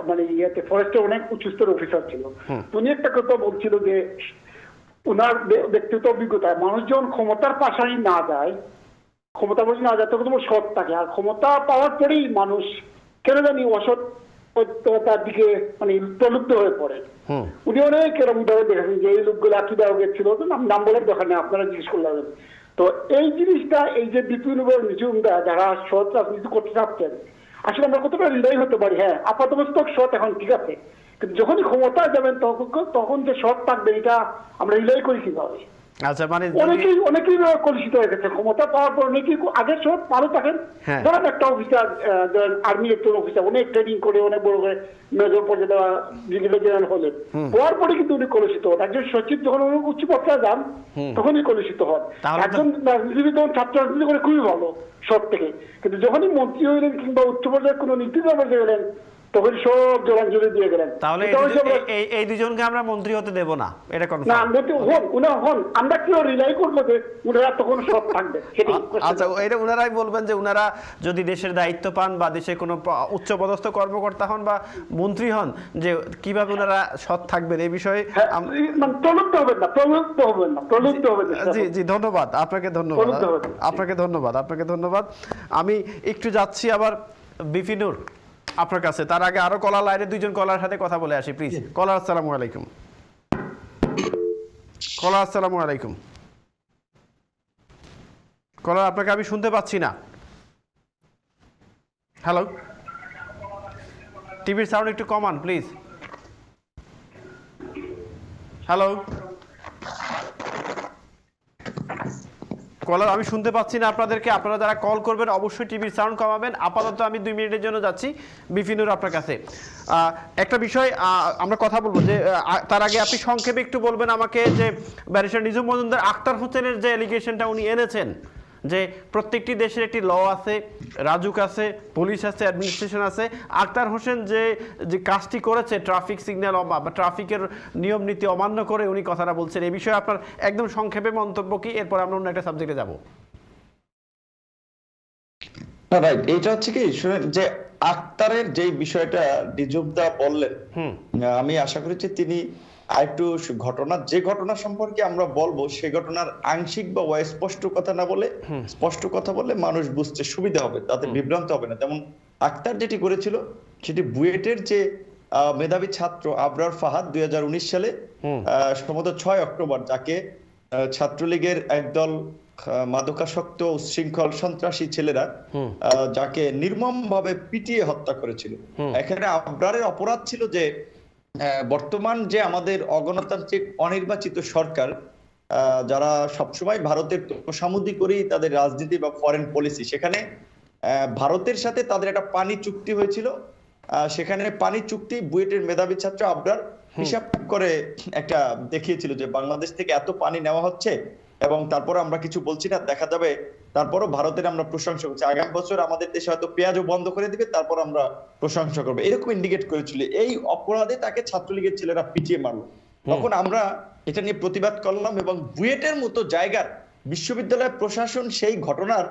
মানে ইয়েতে ফরেস্টে অনেক উচ্চস্তর অফিসার ছিল। উনি একটা কথা বলছিল যে ওনার ব্যক্তিগত অভিজ্ঞতায় মানুষ যখন ক্ষমতার পাশাই না যায়, ক্ষমতা বসে না যায়, তখন তোমার সৎ থাকে। আর ক্ষমতা পাওয়ার পরেই মানুষ কেন জানি অসৎতার দিকে মানে প্রলুব্ধ হয়ে পড়ে। উনি অনেক এরকম উদাহরণ দেখেছেন যে এই লোকগুলো একই দেওয়া গেছিল, নাম বলার দরকার নেই, আপনারা জিজ্ঞেস করলেন। তো এই জিনিসটা, এই যে বিপিন এবং নিজুমদা যারা সৎ রাজনীতি করতে চাচ্ছেন, আসলে আমরা কতটা রিলাই হতে পারি? হ্যাঁ, আপাতমস্তক সৎ এখন ঠিক আছে, কিন্তু যখনই ক্ষমতায় যাবেন তখন যে সৎ থাকবে এটা আমরা রিলাই করি কিভাবে? আচ্ছা, মানে অনেকেই কলুষিত হয়ে গেছে ক্ষমতা পাওয়ার পর। অনেকেই আগে সব ভালো থাকেন, ধরেন একটা অফিসার, আর্মির একজন অফিসার, অনেক ট্রেনিং করে অনেক বড় করে মেজর পর্যায়ে দেওয়া ব্রিগেডিয়ার জেনারেল হলেন, হওয়ার পরে কিন্তু উনি কলুষিত হন। একজন সচিব যখন উনি উচ্চ পর্যায়ে যান তখনই কলুষিত হন। একজন রাজনীতিবিদ তখন ছাত্র রাজনীতি করে খুবই ভালো সব থেকে, কিন্তু যখনই মন্ত্রী হইলেন কিংবা উচ্চ পর্যায়ে কোনো নীতি পর্যায়ে গেলেন তখন সব জবানজলি দিয়ে গেলেন। তাহলে এই দুজনকে আমরা মন্ত্রী হতে দেব না, এটা কনফার্ম না? হন, আমরা কি রিলাই করবো যে উনারা তখন সব থাকবে? আচ্ছা, এটা উনারাই বলবেন যে উনারা যদি দেশের দায়িত্ব পান বা দেশের কোনো উচ্চপদস্থ কর্মকর্তা হন বা মন্ত্রী হন, যে কিভাবে উনারা সৎ থাকবেন এই বিষয়ে। প্রলুব্ধ হবেন না। জি জি, ধন্যবাদ আপনাকে, ধন্যবাদ। আমি একটু যাচ্ছি আবার বিপিনুর আপনার কাছে। তার আগে আরো কলার লাইনে দুইজন কলার সাথে কথা বলে আসি, প্লিজ। কলার, আসসালামু আলাইকুম। কলার, আসসালামু আলাইকুম। কলার, আপনাকে আমি শুনতে পাচ্ছি না। হ্যালো, টিভির সাউন্ড একটু কমান প্লিজ। হ্যালো কলার, আমি শুনতে পাচ্ছি না আপনাদেরকে। আপনারা যারা কল করবেন অবশ্যই টিভির সাউন্ড কমাবেন। আপাতত আমি 2 মিনিটের জন্য যাচ্ছি বিপিনুর আপনার কাছে। একটা বিষয় আমরা কথা বলবো, যে তার আগে আপনি সংক্ষেপে একটু বলবেন আমাকে যে ব্যারিস্টার নিজম মজুমদার আক্তার হোসেনের যে এলিগেশনটা উনি এনেছেন, যে প্রত্যেকটি দেশের একটি ল আছে, রাজুক আছে, পুলিশ আছে, অ্যাডমিনিস্ট্রেশন আছে। আক্তার হোসেন যে কাজটি করেছে, ট্রাফিক সিগন্যাল বা ট্রাফিকের নিয়ম নীতি অমান্য করে উনি কথাটা বলছেন, এই বিষয়ে আপনার একদম সংক্ষেপে মন্তব্য কি? এরপর আমরা অন্য একটা সাবজেক্টে যাব। রাইট, এইটা হচ্ছে কি, শুনেন যে আক্তারের যে বিষয়টা নিজুমদা বললেন, আমি আশা করি যে তিনি আরেকটু যে ঘটনা সম্পর্কে আমরা বলবো সে ঘটনার আংশিক বা অস্পষ্ট কথা না বলে স্পষ্ট কথা বললে মানুষ বুঝতে সুবিধা হবে, তাতে বিভ্রান্ত হবে না। যেমন আক্তার যেটি করেছিল সেটি বুয়েটের যে মেধাবী ছাত্র আবরার ফাহাদ 2019 সালে সম্ভবত 6 অক্টোবর, যাকে ছাত্রলীগের একদল মাদকাসক্ত উচ্ছৃঙ্খল সন্ত্রাসী ছেলেরা যাকে নির্মম ভাবে পিটিয়ে হত্যা করেছিল। এখানে আবরারের অপরাধ ছিল যে বর্তমান যে আমাদের অগণতান্ত্রিক অনির্বাচিত সরকার, যারা সবসময় ভারতের তোষামোদী করেই তাদের রাজনীতি বা ফরেন পলিসি, সেখানে ভারতের সাথে তাদের একটা পানি চুক্তি হয়েছিল। সেখানে পানি চুক্তি বুয়েটের মেধাবী ছাত্র আবরার হিসাব করে একটা দেখিয়েছিল যে বাংলাদেশ থেকে এত পানি নেওয়া হচ্ছে এবং তারপর আমরা কিছু বলছি না, দেখা যাবে তারপরও ভারতের আমরা প্রশংসা করছি, আগামী বছর আমাদের দেশে হয়তো পেঁয়াজও বন্ধ করে দিবে, তারপর আমরা প্রশংসা করবো, এরকম ইন্ডিকেট করেছিল। এই অপরাধে তাকে ছাত্রলীগের ছেলেরা পিটিয়ে মারলো। তখন আমরা এটা নিয়ে প্রতিবাদ করলাম এবং বুয়েটের মতো জায়গার বিশ্ববিদ্যালয় প্রশাসন সেই ঘটনার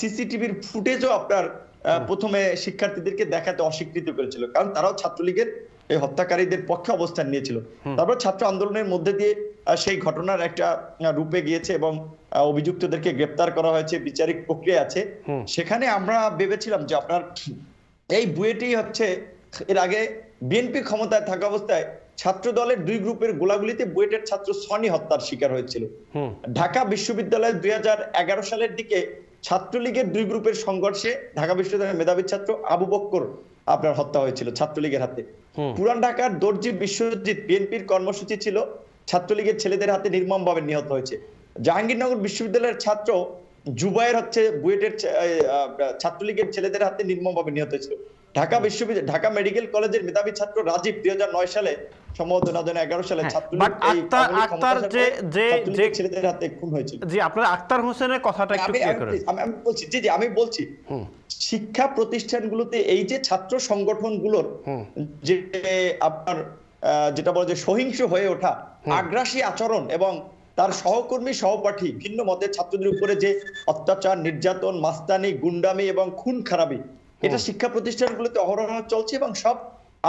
সিসিটিভির ফুটেজও আপনার প্রথমে শিক্ষার্থীদেরকে দেখাতে অস্বীকৃতি করেছিল, কারণ তারাও ছাত্রলীগের এই হত্যাকারীদের পক্ষে অবস্থান নিয়েছিল। তারপর ছাত্র আন্দোলনের মধ্যে দিয়ে সেই ঘটনার একটা রূপে গিয়েছে এবং অভিযুক্তদেরকে গ্রেপ্তার করা হয়েছে, বিচারিক প্রক্রিয়া আছে। সেখানে আমরা ভেবেছিলাম যে আপনার এই বুয়েটেই হচ্ছে এর আগে বিএনপি ক্ষমতায় থাকা অবস্থায় ছাত্র দলের 2 গ্রুপের গোলাগুলিতে বুয়েটের ছাত্র সনি হত্যার শিকার হয়েছিল। ঢাকা বিশ্ববিদ্যালয়ে 2011 সালের দিকে ছাত্রলীগের 2 গ্রুপের সংঘর্ষে ঢাকা বিশ্ববিদ্যালয়ের মেধাবী ছাত্র আবু বক্কর আপনার হত্যা হয়েছিল ছাত্রলীগের হাতে। পুরান ঢাকার দর্জি বিশ্বজিৎ বিএনপির কর্মসূচি ছিল, ছাত্রলীগের ছেলেদের হাতে নির্মমভাবে নিহত হয়েছে। জাহাঙ্গীরনগর বিশ্ববিদ্যালয়ের ছাত্র জুবায়ের হচ্ছে বুয়েটের ছাত্রলীগের ছেলেদের হাতে নির্মমভাবে নিহত হয়েছিল। ঢাকা মেডিকেল কলেজের মেধাবী ছাত্র রাজীব 2009 সালে সম্ভবত 2011 সালে ছেলেদের হাতে খুন হয়েছিল। জি, আপনার আক্তার হোসেনের কথাটা একটু ক্লিয়ার করেন। আমি বলছি আমি বলছি শিক্ষা প্রতিষ্ঠানগুলোতে এই যে ছাত্র সংগঠনগুলোর যে আপনার যেটা বলে যে সহিংস হয়ে ওঠা, আগ্রাসী আচরণ এবং তার সহকর্মী সহপাঠী ভিন্ন মতের ছাত্রদের উপরে যে অত্যাচার, নির্যাতন, মাস্তানি, গুন্ডামি এবং খুন খারাপি, এটা শিক্ষা প্রতিষ্ঠানগুলোতে অহরহ চলছে এবং সব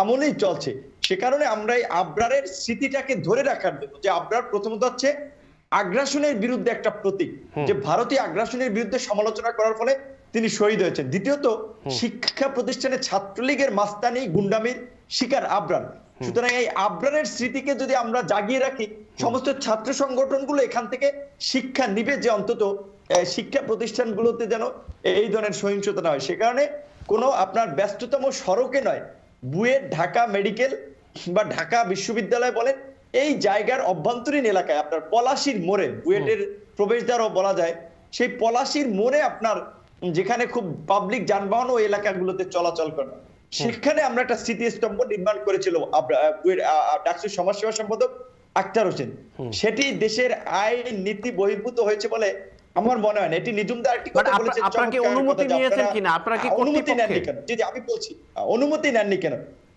আমলেই চলছে। সে কারণে আমরা এই আবরারের স্মৃতিটাকে ধরে রাখার জন্য, যে আবরার প্রথমত হচ্ছে আগ্রাসনের বিরুদ্ধে একটা প্রতীক, যে ভারতীয় আগ্রাসনের বিরুদ্ধে সমালোচনা করার ফলে তিনি শহীদ হয়েছেন। দ্বিতীয়ত শিক্ষা প্রতিষ্ঠানে ছাত্রলীগের মাস্তানি গুন্ডামির শিকার আবরার। সুতরাং এই আবরারের স্মৃতিকে যদি আমরা জাগিয়ে রাখি, সমস্ত ছাত্র সংগঠনগুলো এখান থেকে শিক্ষা নিবে যে অন্তত শিক্ষা প্রতিষ্ঠানগুলোতে যেন এই ধরনের সহিংসতা না হয়। সে কারণে কোনো আপনার ব্যস্ততম সড়কে নয়, বুয়েট, ঢাকা মেডিকেল বা ঢাকা বিশ্ববিদ্যালয় বলেন, এই জায়গার অভ্যন্তরীণ এলাকায় আপনার পলাশীর মোড়ে, বুয়েটের প্রবেশদ্বারও বলা যায়, সেই পলাশীর মোড়ে আপনার যেখানে খুব পাবলিক যানবাহন ও এলাকাগুলোতে চলাচল করে, সেখানে আমরা একটা স্মৃতিস্তম্ভ নির্মাণ করেছিল ডাকসুর সমাজসেবা সম্পাদক আক্তার হোসেন। সেটি দেশের আইন নীতি বহির্ভূত হয়েছে বলে আমার মনে হয় না। এটি নিজুমদার একটি কথা বলেছে, আপনারা কি অনুমতি নিয়েছেন কিনা? আপনারা কি অনুমতি নেননি কেন? জি আমি বলছি অনুমতি নেননি কেন?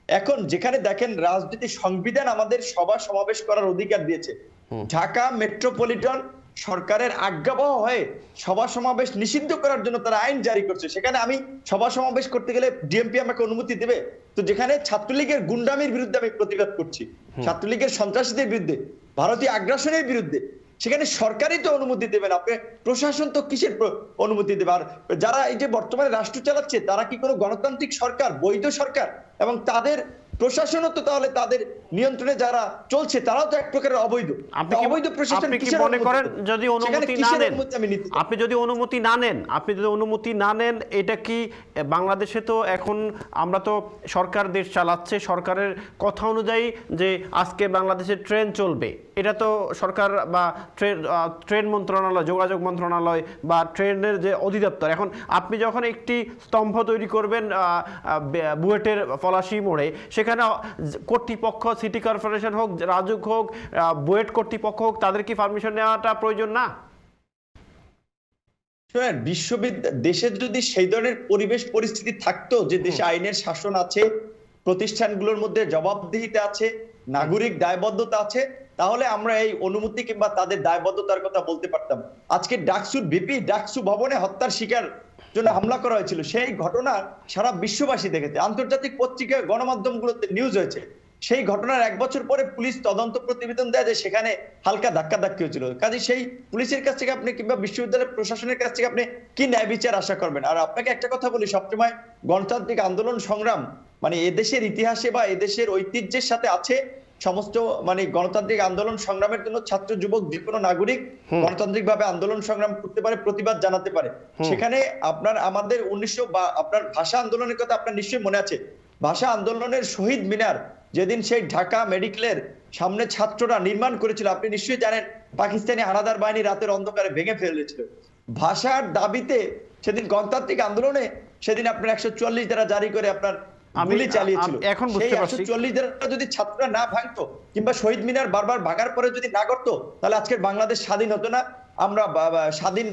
এখন যেখানে দেখেন রাজনীতি সংবিধান আমাদের সভা সমাবেশ করার অধিকার দিয়েছে, ঢাকা মেট্রোপলিটন সরকারের আজ্ঞাবহ হয়ে সভা সমাবেশ নিষিদ্ধ করার জন্য তারা আইন জারি করছে। সেখানে আমি সভা সমাবেশ করতে গেলে ডিএমপি আমাকে অনুমতি দেবে? তো যেখানে ছাত্রলীগের গুন্ডামির বিরুদ্ধে আমি প্রতিবাদ করছি, ছাত্রলীগের সন্ত্রাসীদের বিরুদ্ধে, ভারতীয় আগ্রাসনের বিরুদ্ধে, সেখানে সরকারই তো অনুমতি দেবেন, আপনি প্রশাসন তো কিসের অনুমতি দেবে? আর যারা এই যে বর্তমানে রাষ্ট্র চালাচ্ছে, তারা কি কোনো গণতান্ত্রিক সরকার, বৈধ সরকার? এবং তাদের প্রশাসনও তো তাহলে তাদের নিয়ন্ত্রণে যারা চলছে তারাও তো এক প্রকারের অবৈধ। অবৈধ প্রশাসন আপনি কি মনে করেন যদি অনুমতি না নেন, এটা কি বাংলাদেশে তো এখন আমরা তো সরকার দেশ চালাচ্ছে, সরকারের কথা অনুযায়ী যে আজকে বাংলাদেশে ট্রেন চলবে, এটা তো সরকার বা ট্রেন মন্ত্রণালয়, যোগাযোগ মন্ত্রণালয় বা ট্রেনের যে অধিদপ্তর, এখন আপনি যখন একটি স্তম্ভ তৈরি করবেন বুয়েটের পলাশী মোড়ে, সেখানে কর্তৃপক্ষ, সিটি কর্পোরেশন হোক, রাজুক হোক, বুয়েট কর্তৃপক্ষ হোক, তাদের কি পারমিশন নেওয়াটা প্রয়োজন না? দেশে যদি সেই ধরনের পরিবেশ পরিস্থিতি থাকতো যে দেশে আইনের শাসন আছে, প্রতিষ্ঠানগুলোর মধ্যে জবাবদিহিতা আছে, নাগরিক দায়বদ্ধতা আছে, তাহলে আমরা এই অনুমতি কিংবা তাদের দায়বদ্ধতার কথা বলতে পারতাম। আজকে ডাকসুর ভিপি ডাকসু ভবনে হত্যার শিকার জন্য হামলা করা হয়েছিল, সেই ঘটনা সারা বিশ্ববাসী দেখেছে, আন্তর্জাতিক পত্রিকা গণমাধ্যমগুলোতে নিউজ হয়েছে। সেই ঘটনার 1 বছর পরে পুলিশ তদন্ত প্রতিবেদন দেয় যে সেখানে হালকা ধাক্কাধাক্কি হয়েছিল। কাজে সেই পুলিশের কাছ থেকে আপনি কিংবা বিশ্ববিদ্যালয়ের প্রশাসনের কাছ থেকে আপনি কি ন্যায় বিচার আশা করবেন? আর আপনাকে একটা কথা বলি, সবসময় গণতান্ত্রিক আন্দোলন সংগ্রাম মানে এদেশের ইতিহাসে বা এদেশের ঐতিহ্যের সাথে আছে সমস্ত মানে গণতান্ত্রিক আন্দোলন সংগ্রামের জন্য ছাত্র যুবক যে কোনো নাগরিক গণতান্ত্রিক ভাবে আন্দোলন সংগ্রাম করতে পারে, প্রতিবাদ জানাতে পারে। সেখানে আপনার আমাদের 1900 বা আপনার ভাষা আন্দোলনের কথা আপনার নিশ্চয়ই মনে আছে। ভাষা আন্দোলনের শহীদ মিনার যেদিন সেই ঢাকা মেডিকেলের সামনে ছাত্ররা নির্মাণ করেছিল, আপনি নিশ্চয়ই জানেন, পাকিস্তানি হানাদার বাহিনী রাতের অন্ধকারে ভেঙে ফেলেছিল। ভাষার দাবিতে সেদিন গণতান্ত্রিক আন্দোলনে সেদিন আপনার 144 ধারা জারি করে আপনার গুলি চালিয়েছিল। এখন বুঝতে পারছি 144 ধারা যদি ছাত্ররা না ভাঙতো কিংবা শহীদ মিনার বারবার ভাঙার পরে যদি না করতো, তাহলে আজকের বাংলাদেশ স্বাধীন হতো না, আমরা স্বাধীন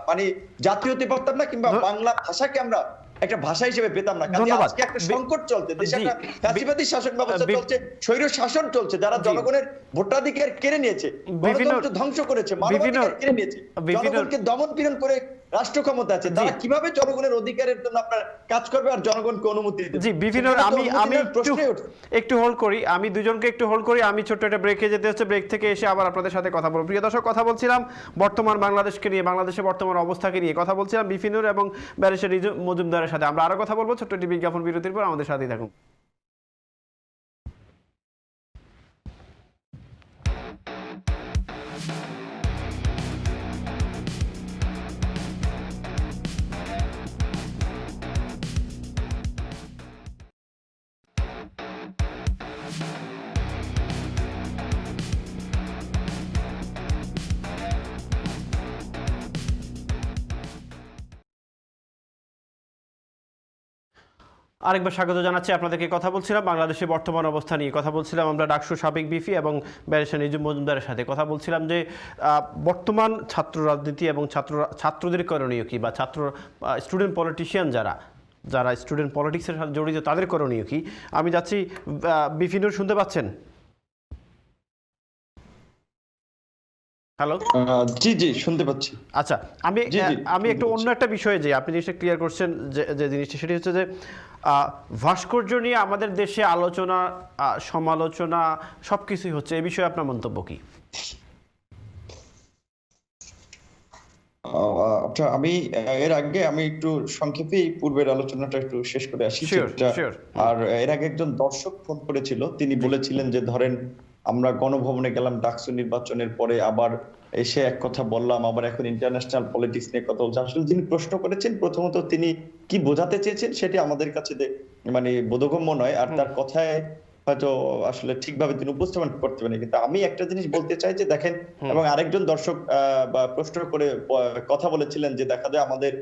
মানে জাতীয় হতে পারতাম না, কিংবা বাংলা ভাষাকে আমরা একটা ভাষা হিসেবে পেতাম না। কাজে আজকে একটা সংকট চলছে, দেশে একটা ফ্যাসিবাদী শাসন ব্যবস্থা চলছে, স্বৈর শাসন চলছে, যারা জনগণের ভোটাধিকার কেড়ে নিয়েছে, গণতন্ত্র ধ্বংস করেছে, মানবাধিকার কেড়ে নিয়েছে, জনগণকে দমন পীড়ন করে রাষ্ট্র ক্ষমতা আছে, তারা কিভাবে জনগণের অধিকারের জন্য আপনার কাজ করবে আর জনগণকে অনুমতি দেবে? জি বিভিন্ন আমি একটু হোল্ড করি, আমি দুজনকে একটু হোল্ড করি, আমি ছোট্ট একটা ব্রেকে যেতে হচ্ছে, ব্রেক থেকে এসে আবার আপনাদের সাথে কথা বলবো। প্রিয় দর্শক, কথা বলছিলাম বর্তমান বাংলাদেশকে নিয়ে, বাংলাদেশের বর্তমান অবস্থাকে নিয়ে কথা বলছিলাম বিপিনুর এবং ব্যারিস্টার রিজু মজুমদারের সাথে। আমরা আরো কথা বলবো ছোট্ট একটি বিজ্ঞাপন বিরতির পর, আমাদের সাথেই থাকুন। আরেকবার স্বাগত জানাচ্ছি আপনাদেরকে। কথা বলছিলাম বাংলাদেশের বর্তমান অবস্থা নিয়ে, কথা বলছিলাম আমরা ডাকসু সাবেক বিপি এবং ব্যারিস্টার নিজুম মজুমদারের সাথে। কথা বলছিলাম যে বর্তমান ছাত্র রাজনীতি এবং ছাত্রদের করণীয় কি, বা স্টুডেন্ট পলিটিশিয়ান যারা স্টুডেন্ট পলিটিক্সের সাথে জড়িত তাদের করণীয় কি। আমি যাচ্ছি বিপিনুর, শুনতে পাচ্ছেন? হ্যালো, জি জি শুনতে পাচ্ছি। আচ্ছা, আমি একটু অন্য একটা বিষয়ে যে আপনি জিনিসটা ক্লিয়ার করছেন, যে জিনিসটা সেটি হচ্ছে যে ভাস্কর্য নিয়ে আমাদের দেশে আলোচনা সমালোচনা সবকিছুই হচ্ছে, এই বিষয়ে আপনার মন্তব্য কি? আমি এর আগে আমি একটু সংক্ষেপে পূর্বের আলোচনাটা একটু শেষ করে আসি। আর এর আগে একজন দর্শক ফোন করেছিল, তিনি বলেছিলেন যে ধরেন আমরা গণভবনে গেলাম ডাকসু নির্বাচনের পরে, আবার এসে এক কথা বললাম, আবার এখন ইন্টারন্যাশনাল পলিটিক্স নিয়ে কথা বলছে। আসলে যিনি প্রশ্ন করেছেন, প্রথমত তিনি কি বোঝাতে চেয়েছেন সেটি আমাদের কাছে মানে বোধগম্য নয়, আর তার কথায় হয়তো আসলে ঠিকভাবে তিনি উপস্থাপন করতে পারেন। কিন্তু আমি একটা জিনিস বলতে চাই যে দেখেন, এবং আরেকজন দর্শক বা প্রশ্ন করে কথা বলেছিলেন যে দেখা যায় আমাদের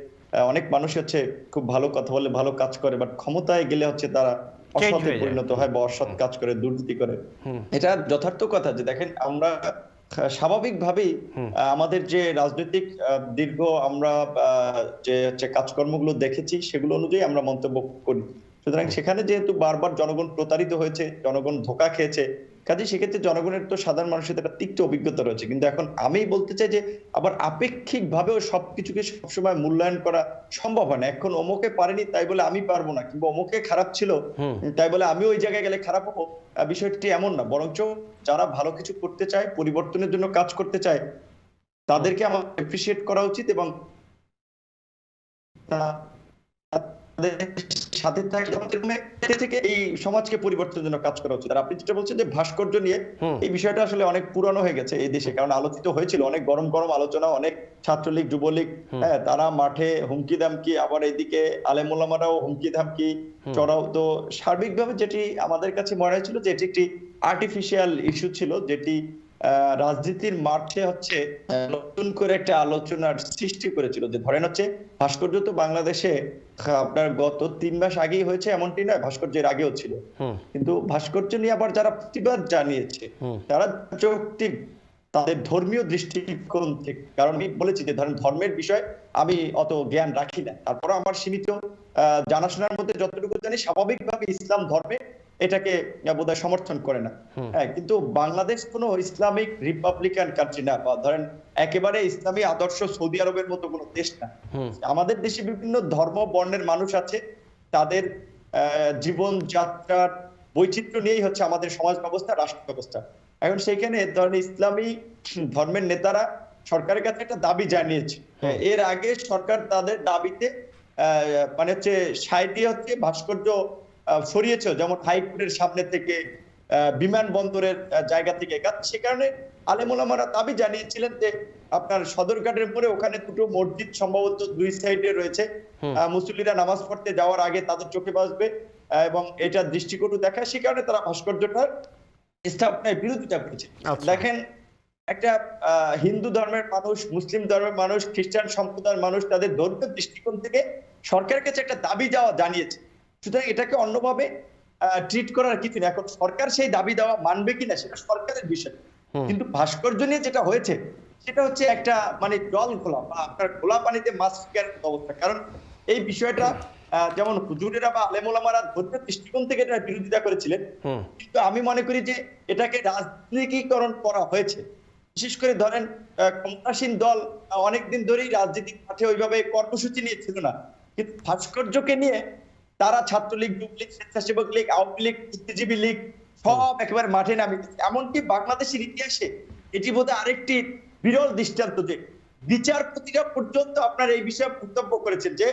অনেক মানুষ হচ্ছে খুব ভালো কথা বলে, ভালো কাজ করে, বাট ক্ষমতায় গেলে হচ্ছে তারা অসৎে পরিণত হয় বা অসৎ কাজ করে, দুর্নীতি করে। এটা যথার্থ কথা যে দেখেন আমরা স্বাভাবিকভাবেই আমাদের যে রাজনৈতিক দীর্ঘ আমরা যে কাজকর্মগুলো দেখেছি সেগুলো অনুযায়ী আমরা মন্তব্য করি। সুতরাং সেখানে যেহেতু বারবার জনগণ প্রতারিত হয়েছে, জনগণ ধোঁকা খেয়েছে, কাজে সেক্ষেত্রে জনগণের তো সাধারণ মানুষের একটা তিক্ত অভিজ্ঞতা রয়েছে। কিন্তু এখন আমি বলতে চাই যে আবার আপেক্ষিক ভাবেও সবকিছুকে সবসময় মূল্যায়ন করা সম্ভব হয় না। এখন অমুকে পারেনি তাই বলে আমি পারবো না, কিংবা অমুকে খারাপ ছিল তাই বলে আমি ওই জায়গায় গেলে খারাপ হবো, বিষয়টি এমন না। বরঞ্চ যারা ভালো কিছু করতে চায়, পরিবর্তনের জন্য কাজ করতে চায়, তাদেরকে আমার এপ্রিসিয়েট করা উচিত এবং সাথে থেকে এই সমাজকে পরিবর্তনের জন্য কাজ করা উচিত। আর আপনি যেটা বলছেন যে ভাস্কর্য নিয়ে, এই বিষয়টা আসলে অনেক পুরানো হয়ে গেছে এই দেশে, কারণ আলোচিত হয়েছিল অনেক গরম গরম আলোচনা, অনেক ছাত্রলীগ যুবলীগ তারা মাঠে হুমকি দামকি, আবার এইদিকে আলেম ওলামারাও হুমকি দামকি চড়াও। তো সার্বিকভাবে যেটি আমাদের কাছে মনে হয়েছিল যে এটি একটি আর্টিফিশিয়াল ইস্যু ছিল, যেটি রাজনীতির মাঠে হচ্ছে নতুন করে একটা আলোচনার সৃষ্টি করেছিল। যে ধরেন হচ্ছে ভাস্কর্য তো বাংলাদেশে আপনার গত 3 মাস আগেই হয়েছে এমনটি নয়, ভাস্কর্যের আগেও ছিল। কিন্তু ভাস্কর্য নিয়ে আবার যারা প্রতিবাদ জানিয়েছে তারা যৌক্তিক তাদের ধর্মীয় দৃষ্টিকোণ থেকে, কারণ আমি বলেছি যে ধরেন ধর্মের বিষয় আমি অত জ্ঞান রাখি না, তারপর আমার সীমিত জানাশোনার মধ্যে যতটুকু জানি স্বাভাবিকভাবে ইসলাম ধর্মে এটাকে বোধহয় সমর্থন করে না। হ্যাঁ, কিন্তু বাংলাদেশ কোনো ইসলামিক রিপাবলিকান কান্ট্রি না, বা ধরেন একেবারে ইসলামী আদর্শ সৌদি আরবের মতো কোনো দেশ না। আমাদের দেশে বিভিন্ন ধর্ম বর্ণের মানুষ আছে, তাদের জীবন যাত্রার বৈচিত্র্য নিয়েই হচ্ছে আমাদের সমাজ ব্যবস্থা, রাষ্ট্র ব্যবস্থা। এখন সেইখানে ধরেন ইসলামী ধর্মের নেতারা সরকারের কাছে একটা দাবি জানিয়েছে। এর আগে সরকার তাদের দাবিতে মানে হচ্ছে সাই দিয়ে হচ্ছে ভাস্কর্য সরিয়েছে, যেমন হাইকোর্টের সামনে থেকে বিমানবন্দরের জায়গা থেকে। কারণ সে কারণে আলেম ওলামারা দাবি জানিয়েছিলেন যে আপনার সদরঘাটের পরে ওখানে দুটো মসজিদ সম্ভবত 2 সাইডে রয়েছে, মুসল্লিরা নামাজ পড়তে যাওয়ার আগে তাদের চোখে বাসবে এবং এটা দৃষ্টিকটু দেখায়, সে কারণে তারা ভাস্কর্যটা স্থাপনায় বিরোধিতা করেছে। দেখেন, একটা হিন্দু ধর্মের মানুষ, মুসলিম ধর্মের মানুষ, খ্রিস্টান সম্প্রদায়ের মানুষ তাদের ধর্মের দৃষ্টিকোণ থেকে সরকারের কাছে একটা দাবি দেওয়া জানিয়েছে। সুতরাং এটাকে অন্যভাবে ট্রিট করার কিছু নেই। এখন সরকার সেই দাবি দেওয়া মানবে কিনা সেটা সরকারের বিষয়, কিন্তু ভাস্কর্য নিয়ে যেটা হয়েছে সেটা হচ্ছে একটা মানে জল খোলা বা আপনার খোলা পানিতে মাছ শিকারের অবস্থা। কারণ এই বিষয়টা যেমন হুজুরেরা বা আলেম ওলামারা ধর্মের দৃষ্টিকোণ থেকে এটা বিরোধিতা করেছিলেন, কিন্তু আমি মনে করি যে এটাকে রাজনীতিকরণ করা হয়েছে। বিশেষ করে ধরেন ক্ষমতাসীন দল অনেকদিন ধরেই রাজনৈতিক মাঠে ওইভাবে কর্মসূচি নিয়েছিল না, কিন্তু ভাস্কর্যকে নিয়ে তারা ছাত্রলীগ, যুবলীগ, স্বেচ্ছাসেবক লীগ, আওয়ামী লীগ, বুদ্ধিজীবী লীগ সব একেবারে মাঠে নামিয়ে দিচ্ছে। এমনকি বাংলাদেশের ইতিহাসে এটি বোধহয় আরেকটি বিরল দৃষ্টান্ত যে বিচারপতিরা পর্যন্ত আপনার এই বিষয়ে মন্তব্য করেছেন যে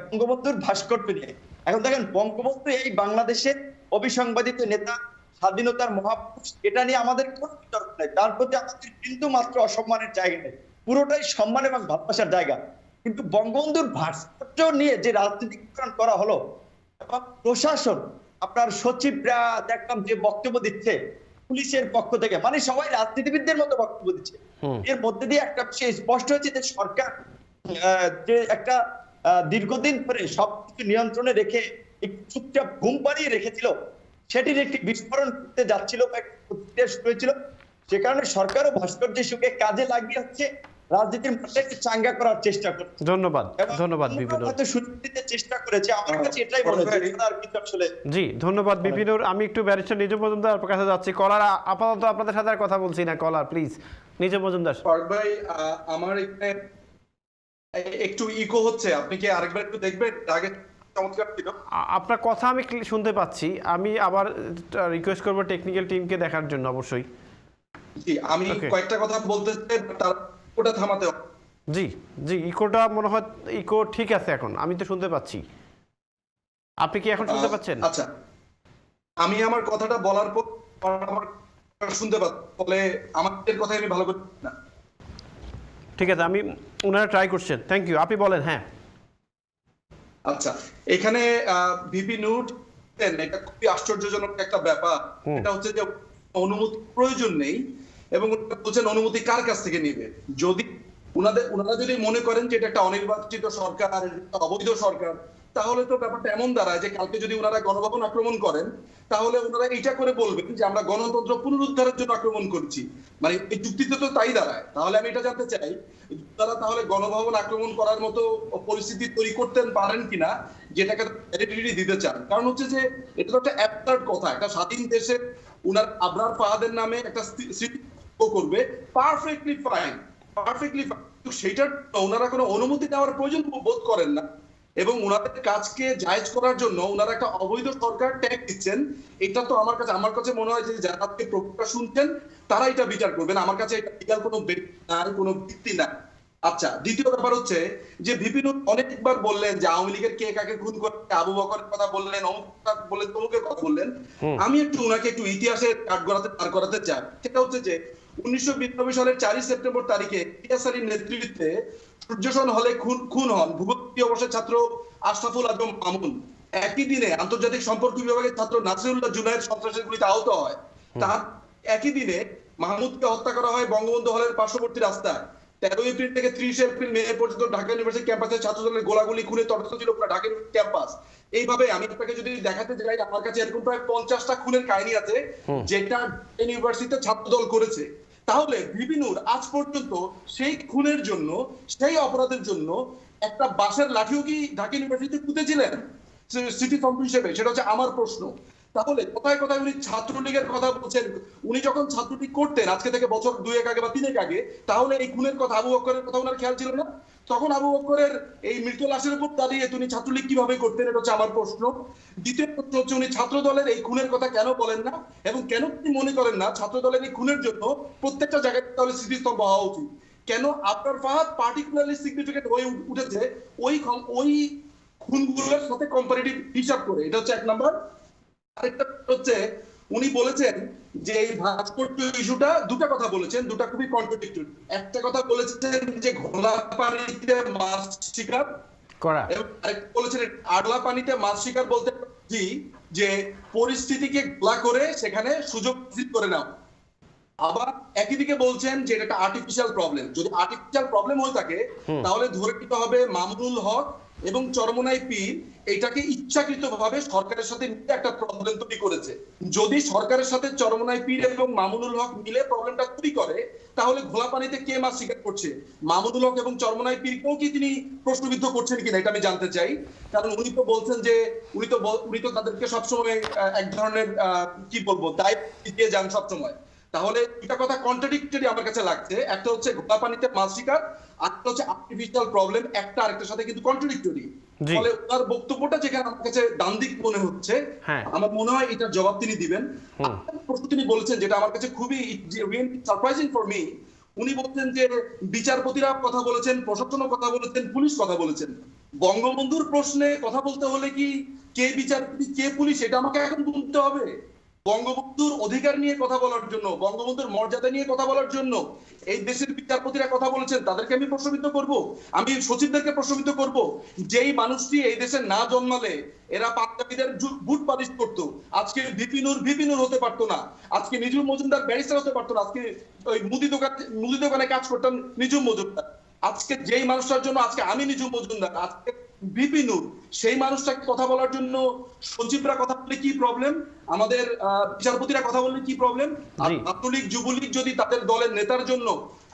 বঙ্গবন্ধুর ভাস্কর্য নিয়ে। এখন দেখেন, বঙ্গবন্ধু এই বাংলাদেশের অবিসংবাদিত নেতা, স্বাধীনতার মহাপুরুষ, এটা নিয়ে আমাদের কোনো বিতর্ক নেই, তার প্রতি আমাদের কিন্তু মাত্র অসম্মানের জায়গা নেই, পুরোটাই সম্মান এবং ভালোবাসার জায়গা। কিন্তু বঙ্গবন্ধুর ভাস্কর্য নিয়ে যে রাজনীতিকরণ করা হলো এবং প্রশাসন, আপনার সচিবরা দেখলাম যে বক্তব্য দিচ্ছে পুলিশের পক্ষ থেকে, মানে সবাই রাজনীতিবিদদের মতো বক্তব্য দিচ্ছে। এর মধ্যে দিয়ে একটা বিষয় স্পষ্ট হয়েছে যে সরকার যে একটা দীর্ঘদিন ধরে সবকিছু নিয়ন্ত্রণে রেখে চুপচাপ ঘুম পাড়িয়ে রেখেছিল, সেটির একটি বিস্ফোরণ করতে যাচ্ছিল বা শুরু হয়েছিল। সে কারণে সরকারও ভাস্কর্য ইস্যুকে কাজে লাগিয়ে হচ্ছে রাজনীতির মাঠটাকে চাঙ্গা করার চেষ্টা করছে। ধন্যবাদ বিপিনুর, সুযোগ দিতে চেষ্টা করেছে। আমার কাছে এটাই মনে হয়, আর কিছু আসলে। জি ধন্যবাদ বিপিনুর। আমি একটু ব্যারিস্টার নিজম মজুমদার আপনার কাছে যাচ্ছি। কলার আপাতত আপনাদের সাথে আর কথা বলছি না, কলার প্লিজ নিজম মজুমদার। ফারুক ভাই, আমার এখানে একটু ইকো হচ্ছে, আপনি কি আরেকবার একটু দেখবেন? আগে চমৎকার ছিল, আপনার কথা আমি শুনতে পাচ্ছি। আমি আবার রিকোয়েস্ট করবো টেকনিক্যাল টিমকে দেখার জন্য অবশ্যই। জি, আমি কয়েকটা কথা বলতে চাই, তার ওটা থামাতে হবে। জি জি, ইকোটা মনে হয় ইকো ঠিক আছে এখন, আমি তো শুনতে পাচ্ছি। আপনি কি এখন শুনতে পাচ্ছেন? আচ্ছা, আমি আমার কথাটা বলার পর আমার শুনতে পাচ্ছি, ফলে আমাদের কথাই আমি ভালো করে না। ঠিক আছে, আমি ওনারা ট্রাই করছেন। থ্যাংক ইউ, আপনি বলেন। হ্যাঁ, আচ্ছা, এখানে ভিপি নূর এটা খুবই আশ্চর্যজনক একটা ব্যাপার। এটা হচ্ছে যে অনুমতি প্রয়োজন নেই এবং বলছেন অনুমতি কার কাছ থেকে নেবে। যদি ওনারা যদি মনে করেন যে এটা একটা অনির্বাচিত সরকার, অবৈধ সরকার, তাহলে তো ব্যাপারটা এমন দাঁড়ায় যে কালকে যদি ওনারা গণভবন আক্রমণ করেন, তাহলে ওনারা এটা করে বলবেন যে আমরা গণতন্ত্র পুনরুদ্ধারের জন্য আক্রমণ করছি। মানে এই যুক্তিতে তো তাই দাঁড়ায়। তাহলে আমি এটা জানতে চাই, তারা তাহলে গণভবন আক্রমণ করার মতো পরিস্থিতি তৈরি করতে পারেন কিনা, যেটাকে ভ্যালিডিটি দিতে চান। কারণ হচ্ছে যে এটা তো একটা অ্যাবসার্ড কথা, একটা স্বাধীন দেশে উনার আবরার ফাহাদের নামে একটা স্মৃতি করবে, পারফেক্টলি ফাইন। সেটার ওনারা কোনো অনুমতি নেওয়ার প্রয়োজন বোধ করেন না এবং ওনাদের কাজকে জায়েজ করার জন্য ওনারা একটা অবৈধ সরকার ট্যাগ দিচ্ছেন। এটা তো আমার কাছে মনে হয় যে যারা আজকে প্রক্রিয়া শুনছেন তারা এটা বিচার করবেন। আমার কাছে এটা লিগ্যাল কোনো ভিত্তি নাই। আচ্ছা, দ্বিতীয় ব্যাপার হচ্ছে যে ভিপিন অনেকবার বললেন যে আওয়ামী লীগের কে কাকে খুন করে, আবু বকরের কথা বললেন, বললেন, তমুকের কথা বললেন। আমি একটু ওনাকে একটু ইতিহাসের কাঠগড়াতে পার করাতে চাই। সেটা হচ্ছে যে 1992 সালের 4 সেপ্টেম্বর তারিখে ইলিয়াস আলীর নেতৃত্বে সূর্যসন হলে খুন হন ভূগোল অবসর ছাত্র আশরাফুল আজম মামুন। একই দিনে আন্তর্জাতিক সম্পর্ক বিভাগের ছাত্র নাসিরুল্লাহ জুনায়েদ সন্ত্রাসের গুলিতে আহত হয়। তার একই দিনে মাহমুদকে হত্যা করা হয় বঙ্গবন্ধু হলের পার্শ্ববর্তী রাস্তায়। 13 এপ্রিল থেকে 30 এপ্রিল মে পর্যন্ত ঢাকা ইউনিভার্সিটি ক্যাম্পাসে ছাত্রদলের গোলাগুলি খুনে তটস্থ ছিল পুরো ঢাকা ইউনিভার্সিটি ক্যাম্পাস। এইভাবে আমি আপনাকে যদি দেখাতে যাই, আমার কাছে এরকম প্রায় 50টা খুনের কাহিনী আছে যেটা ইউনিভার্সিটিতে ছাত্রদল করেছে। তাহলে ভিপি নূর আজ পর্যন্ত সেই খুনের জন্য, সেই অপরাধের জন্য একটা বাঁশের লাঠিও কি ঢাকা ইউনিভার্সিটিতে পুঁতেছিলেন স্মৃতি স্তম্ভ হিসেবে? সেটা হচ্ছে আমার প্রশ্ন। তাহলে কোথায় কোথায় উনি ছাত্রলীগের কথা বলছেন? উনি যখন ছাত্রলীগ করতেন আজকে থেকে বছর 2 আগে বা 3 আগে, তাহলে এই খুনের কথা, আবু বকরের কথা ওনার খেয়াল ছিল না? তখন আবু বকরের এই মৃত লাশের উপর দাঁড়িয়ে তিনি ছাত্রলীগ কিভাবে করতেন? এটা হচ্ছে আমার প্রশ্ন। দ্বিতীয় প্রশ্ন হচ্ছে উনি ছাত্র দলের এই খুনের কথা কেন বলেন না এবং কেন তিনি মনে করেন না ছাত্র দলের এই খুনের জন্য প্রত্যেকটা জায়গায় তাহলে স্মৃতিস্তম্ভ হওয়া উচিত? কেন আবরার ফাহাদ পার্টিকুলারলি সিগনিফিকেন্ট হয়ে উঠেছে ওই খুনগুলোর সাথে কম্পারেটিভ হিসাব করে? এটা হচ্ছে 1 নাম্বার। আরেকটা হচ্ছে উনি বলেছেন যে এই ভাস্কর্য ইস্যুটা দুটা কথা বলেছেন, দুটা খুবই কন্ট্রাডিক্টরি। একটা কথা বলেছেন যে ঘোলা পানিতে মাছ শিকার করা, এবং আরেকটা বলেছেন আড়লা পানিতে মাছ শিকার বলতে জি যে পরিস্থিতিকে ঘোলা করে সেখানে সুযোগ করে নাও। আবার একই দিকে বলছেন যে এটা একটা আর্টিফিশিয়াল প্রবলেম। যদি আর্টিফিশিয়াল প্রবলেম হয়ে থাকে তাহলে ধরে নিতে হবে মামুনুল হক এবং চরমোনাই পীর এটাকে ইচ্ছাকৃতভাবে সরকারের সাথে মিলে একটা প্রবলেম তৈরি করেছে। যদি সরকারের সাথে চরমোনাই পীর এবং মামুনুল হক মিলে প্রবলেমটা তৈরি করে তাহলে ঘোলা পানিতে কে মাছ শিকার করছে? মামুনুল হক এবং চরমোনাই পীরকেও কি তিনি প্রশ্নবিদ্ধ করছেন কিনা এটা আমি জানতে চাই। কারণ উনি তো বলছেন যে উনি তো তাদেরকে সবসময় এক ধরনের কি বলবো দায়িত্ব দিয়ে যান সবসময়। তাহলে দুটা কথা কন্ট্রাডিক্টরি আমার কাছে লাগছে। একটা হচ্ছে ঘোলা পানিতে মাছ শিকার, আরেকটা হচ্ছে আর্টিফিশিয়াল প্রবলেম, একটা আরেকটার সাথে কিন্তু কন্ট্রাডিক্টরি। ফলে তার বক্তব্যটা যেখানে আমার কাছে দ্বান্দ্বিক মনে হচ্ছে, আমার মনে হয় এটার জবাব তিনি দিবেন। প্রশ্ন তিনি বলেছেন যেটা আমার কাছে খুবই সারপ্রাইজিং ফর মি। উনি বলছেন যে বিচারপতিরা কথা বলেছেন, প্রশাসনও কথা বলেছেন, পুলিশ কথা বলেছেন। বঙ্গবন্ধুর প্রশ্নে কথা বলতে হলে কি কে বিচারপতি কে পুলিশ এটা আমাকে এখন বলতে হবে? বঙ্গবন্ধুর অধিকার নিয়ে কথা বলার জন্য, বঙ্গবন্ধুর মর্যাদা নিয়ে কথা বলার জন্য এই দেশের বিচারপতিরা কথা বলেছেন, তাদেরকে আমি প্রশ্নবিদ্ধ করব? আমি সচিবদেরকে প্রশ্নবিদ্ধ করব? যেই মানুষটি এই দেশে না জন্মালে এরা পাঞ্জাবিদের বুট পালিশ করতো, আজকে ভিপিনুর হতে পারতো না, আজকে নিজুম মজুমদার ব্যারিস্টার হতে পারতো না, আজকে ওই মুদি দোকানে কাজ করতাম নিজুম মজুমদার। আজকে যেই মানুষটার জন্য আজকে আমি নিজুম মজুমদার, আজকে ভিপিনুর, সেই মানুষটাকে কথা বলার জন্য সচিবরা কথা বললে কি প্রবলেম, আমাদের বিচারপতিরা কথা বললে কি প্রবলেম? আর ছাত্রলীগ যুবলীগ যদি তাদের দলের নেতার জন্য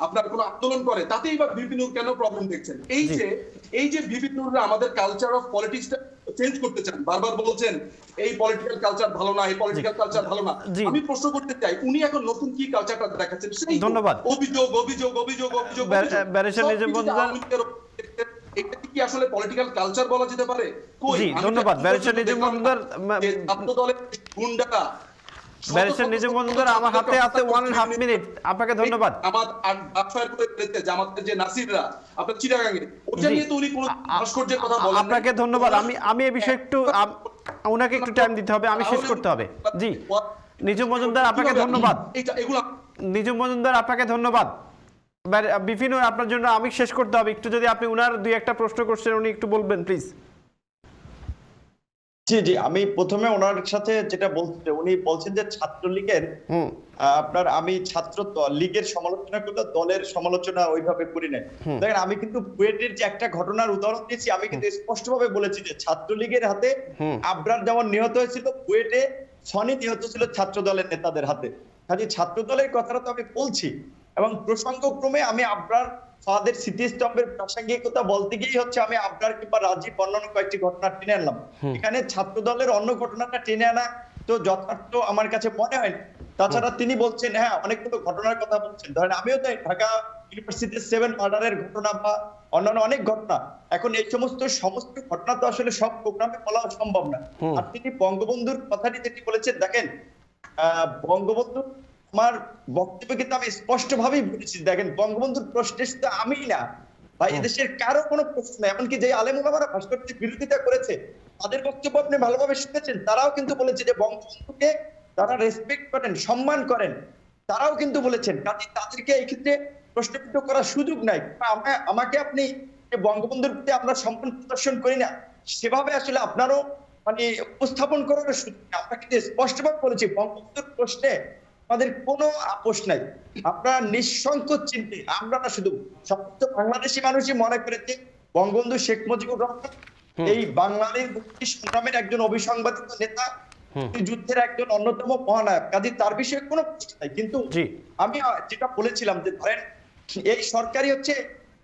আপনার কোনো আন্দোলন করে তাতেই বা ভিপিনুর কেন প্রবলেম দেখছেন? এই যে ভিপিনুররা আমাদের কালচার অফ পলিটিক্সটা চেঞ্জ করতে চান, বারবার বলছেন এই পলিটিক্যাল কালচার ভালো না, এই পলিটিক্যাল কালচার ভালো না। আমি প্রশ্ন করতে চাই উনি এখন নতুন কি কালচারটা দেখাচ্ছেন? সেই ধন্যবাদ। অভিযোগ অভিযোগ অভিযোগ অভিযোগ এটা কি আসলে পলিটিক্যাল কালচার বলা যেতে পারে? জি ধন্যবাদ ব্যারিস্টার নিজুম মজুমদার। ছাত্র দলের গুন্ডারা ব্যারিস্টার নিজুম মজুমদার আমার হাতে আছে 1.5 মিনিট, আপনাকে ধন্যবাদ। আমার বাকফায়ার করে দিতে জামাতের যে নাসিররা আপনার চিটাগাঙ্গে ওটা নিয়ে তো উনি কোন ভাস্কর্যের কথা বলেন। আপনাকে ধন্যবাদ। আমি এই বিষয়ে একটু ওনাকে একটু টাইম দিতে হবে, আমি শেষ করতে হবে। জি নিজুম মজুমদার আপনাকে ধন্যবাদ। নিজুম মজুমদার আপনাকে ধন্যবাদ। বিপিনুর আপনার জন্য আমি শেষ করতে হবে, একটু যদি আপনি উনার দুই একটা প্রশ্ন করছেন উনি একটু বলবেন প্লিজ। জি আমি প্রথমে ওনার সাথে যেটা বলতে, উনি বলছেন যে ছাত্রলীগের আপনার আমি ছাত্র লীগের সমালোচনা করলে দলের সমালোচনা ওইভাবে করি নাই। দেখেন আমি কিন্তু বুয়েটের যে একটা ঘটনার উদাহরণ দিয়েছি, আমি কিন্তু স্পষ্টভাবে বলেছি যে ছাত্রলীগের হাতে আবরার যেমন নিহত হয়েছিল, বুয়েটে সনি নিহত ছিল ছাত্র দলের নেতাদের হাতে। কাজে ছাত্র দলের কথাটা তো আমি বলছি, এবং প্রসঙ্গক্রমে আমি আবরার ফাদের স্মৃতিস্তম্ভের প্রাসঙ্গিকতা বলতে গিয়ে হচ্ছে আমি আবরার কিংবা রাজীব অন্যান্য কয়েকটি ঘটনা টেনে আনলাম। এখানে ছাত্র দলের অন্য ঘটনাটা টেনে আনা তো যথার্থ আমার কাছে মনে হয়। তাছাড়া তিনি বলছেন হ্যাঁ অনেকগুলো ঘটনার কথা বলছেন, ধরেন আমিও তাই ঢাকা ইউনিভার্সিটির 7 মার্ডারের ঘটনা বা অন্যান্য অনেক ঘটনা, এখন এই সমস্ত ঘটনা তো আসলে সব প্রোগ্রামে বলা সম্ভব না। আর তিনি বঙ্গবন্ধুর কথাটি যেটি বলেছেন, দেখেন বঙ্গবন্ধু আমার বক্তব্য কিন্তু আমি স্পষ্ট ভাবেই বলেছি, দেখেন বঙ্গবন্ধুর প্রশ্নে শুধু আমি না বা এদেশের কারো কোনো প্রশ্ন, এমনকি যে আলেম ওলামারা ভাস্কর্যের বিরোধিতা করেছে তাদের বক্তব্য আপনি ভালোভাবে শুনেছেন, তারাও কিন্তু বলেছে যে বঙ্গবন্ধুকে তারা রেসপেক্ট করেন, সম্মান করেন, তারাও কিন্তু বলেছেন। কাজে তাদেরকে এই ক্ষেত্রে প্রশ্নবিদ্ধ করার সুযোগ নাই। আমাকে আপনি বঙ্গবন্ধুর প্রতি আমরা সম্মান প্রদর্শন করি না সেভাবে আসলে আপনারও মানে উপস্থাপন করার সুযোগ নেই। আমরা কিন্তু স্পষ্টভাবে বলেছি বঙ্গবন্ধুর প্রশ্নে আমাদের কোনো আপোষ নাই। আমরা নিঃসংকোচ চিন্তে, আমরা না শুধু সমস্ত বাংলাদেশি মানুষই মনে করেছে বঙ্গবন্ধু শেখ মুজিবুর রহমান এই বাংলাদেশ মুক্তি সংগ্রামের একজন অবিসংবাদিত নেতা, যুদ্ধের একজন অন্যতম মহানায়ক, কাজে তার বিষয়ে কোনো প্রশ্ন নাই। কিন্তু আমি যেটা বলেছিলাম যে ধরেন এই সরকারি হচ্ছে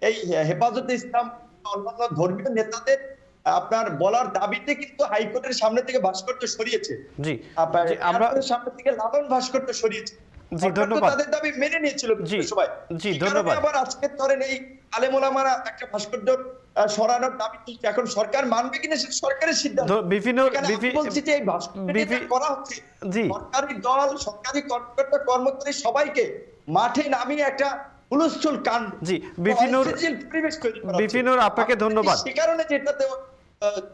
এই হেফাজতে ইসলাম অন্যান্য ধর্মীয় নেতাদের আপনার বলার দাবিতে কিন্তু হাইকোর্টের সামনে থেকে ভাস্কর্য সরিয়েছে, আমরা সামনে থেকে লালন ভাস্কর্য সরিয়েছে। তাদের দাবি মেনে নিয়েছিল সবাই। আবার আজকে ধরেন এই আলেম ওলামারা একটা ভাস্কর্য সরানোর দাবি তুলছে, এখন সরকার মানবে কিনা সেটা সরকারের সিদ্ধান্ত। বলছি যে এই ভাস্কর্য করা হচ্ছে, সরকারি দল, সরকারি কর্মকর্তা কর্মচারী সবাইকে মাঠে নামিয়ে একটা হুলস্থুল কাণ্ড, বিপিনুর আপনাকে ধন্যবাদ। সে কারণে যেটাতে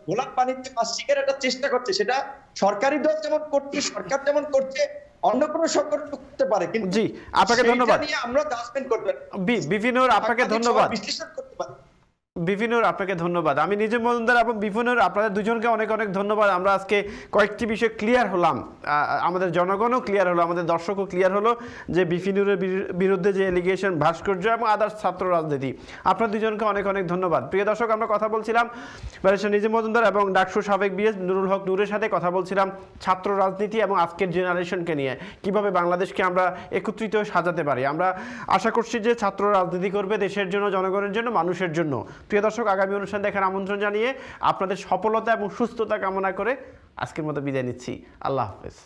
গোলাপ পানিতে মাছ শিকার একটা চেষ্টা করছে, সেটা সরকারি দল যেমন করছে, সরকার যেমন করছে, অন্য কোনো সরকার করতে পারে, কিন্তু জি, আপনাকে সেইটা ধন্যবাদ। নিয়ে আমরা জাজমেন্ট করতে পারি, বিপিনুর আপনাকে ধন্যবাদ। বিশ্লেষণ করতে পারি। বিপিনুর আপনাকে ধন্যবাদ। আমি নিজে মজুমদার এবং বিপিনুর আপনাদের দুজনকে অনেক অনেক ধন্যবাদ। আমরা আজকে কয়েকটি বিষয় ক্লিয়ার হলাম, আমাদের জনগণও ক্লিয়ার হলো, আমাদের দর্শকও ক্লিয়ার হলো যে বিপিনুরের বিরুদ্ধে যে এলিগেশন, ভাস্কর্য এবং আদার্স ছাত্র রাজনীতি। আপনার দুজনকে অনেক অনেক ধন্যবাদ। প্রিয় দর্শক, আমরা কথা বলছিলাম ব্যারিস্টার নিজে মজুমদার এবং ডাকসু সাবেক বিএস নুরুল হক নূরের সাথে কথা বলছিলাম ছাত্র রাজনীতি এবং আজকের জেনারেশনকে নিয়ে কিভাবে বাংলাদেশকে আমরা একত্রিত হয়ে সাজাতে পারি। আমরা আশা করছি যে ছাত্র রাজনীতি করবে দেশের জন্য, জনগণের জন্য, মানুষের জন্য। প্রিয় দর্শক, আগামী অনুষ্ঠান দেখার আমন্ত্রণ জানিয়ে আপনাদের সফলতা এবং সুস্থতা কামনা করে আজকের মতো বিদায় নিচ্ছি। আল্লাহ হাফেজ।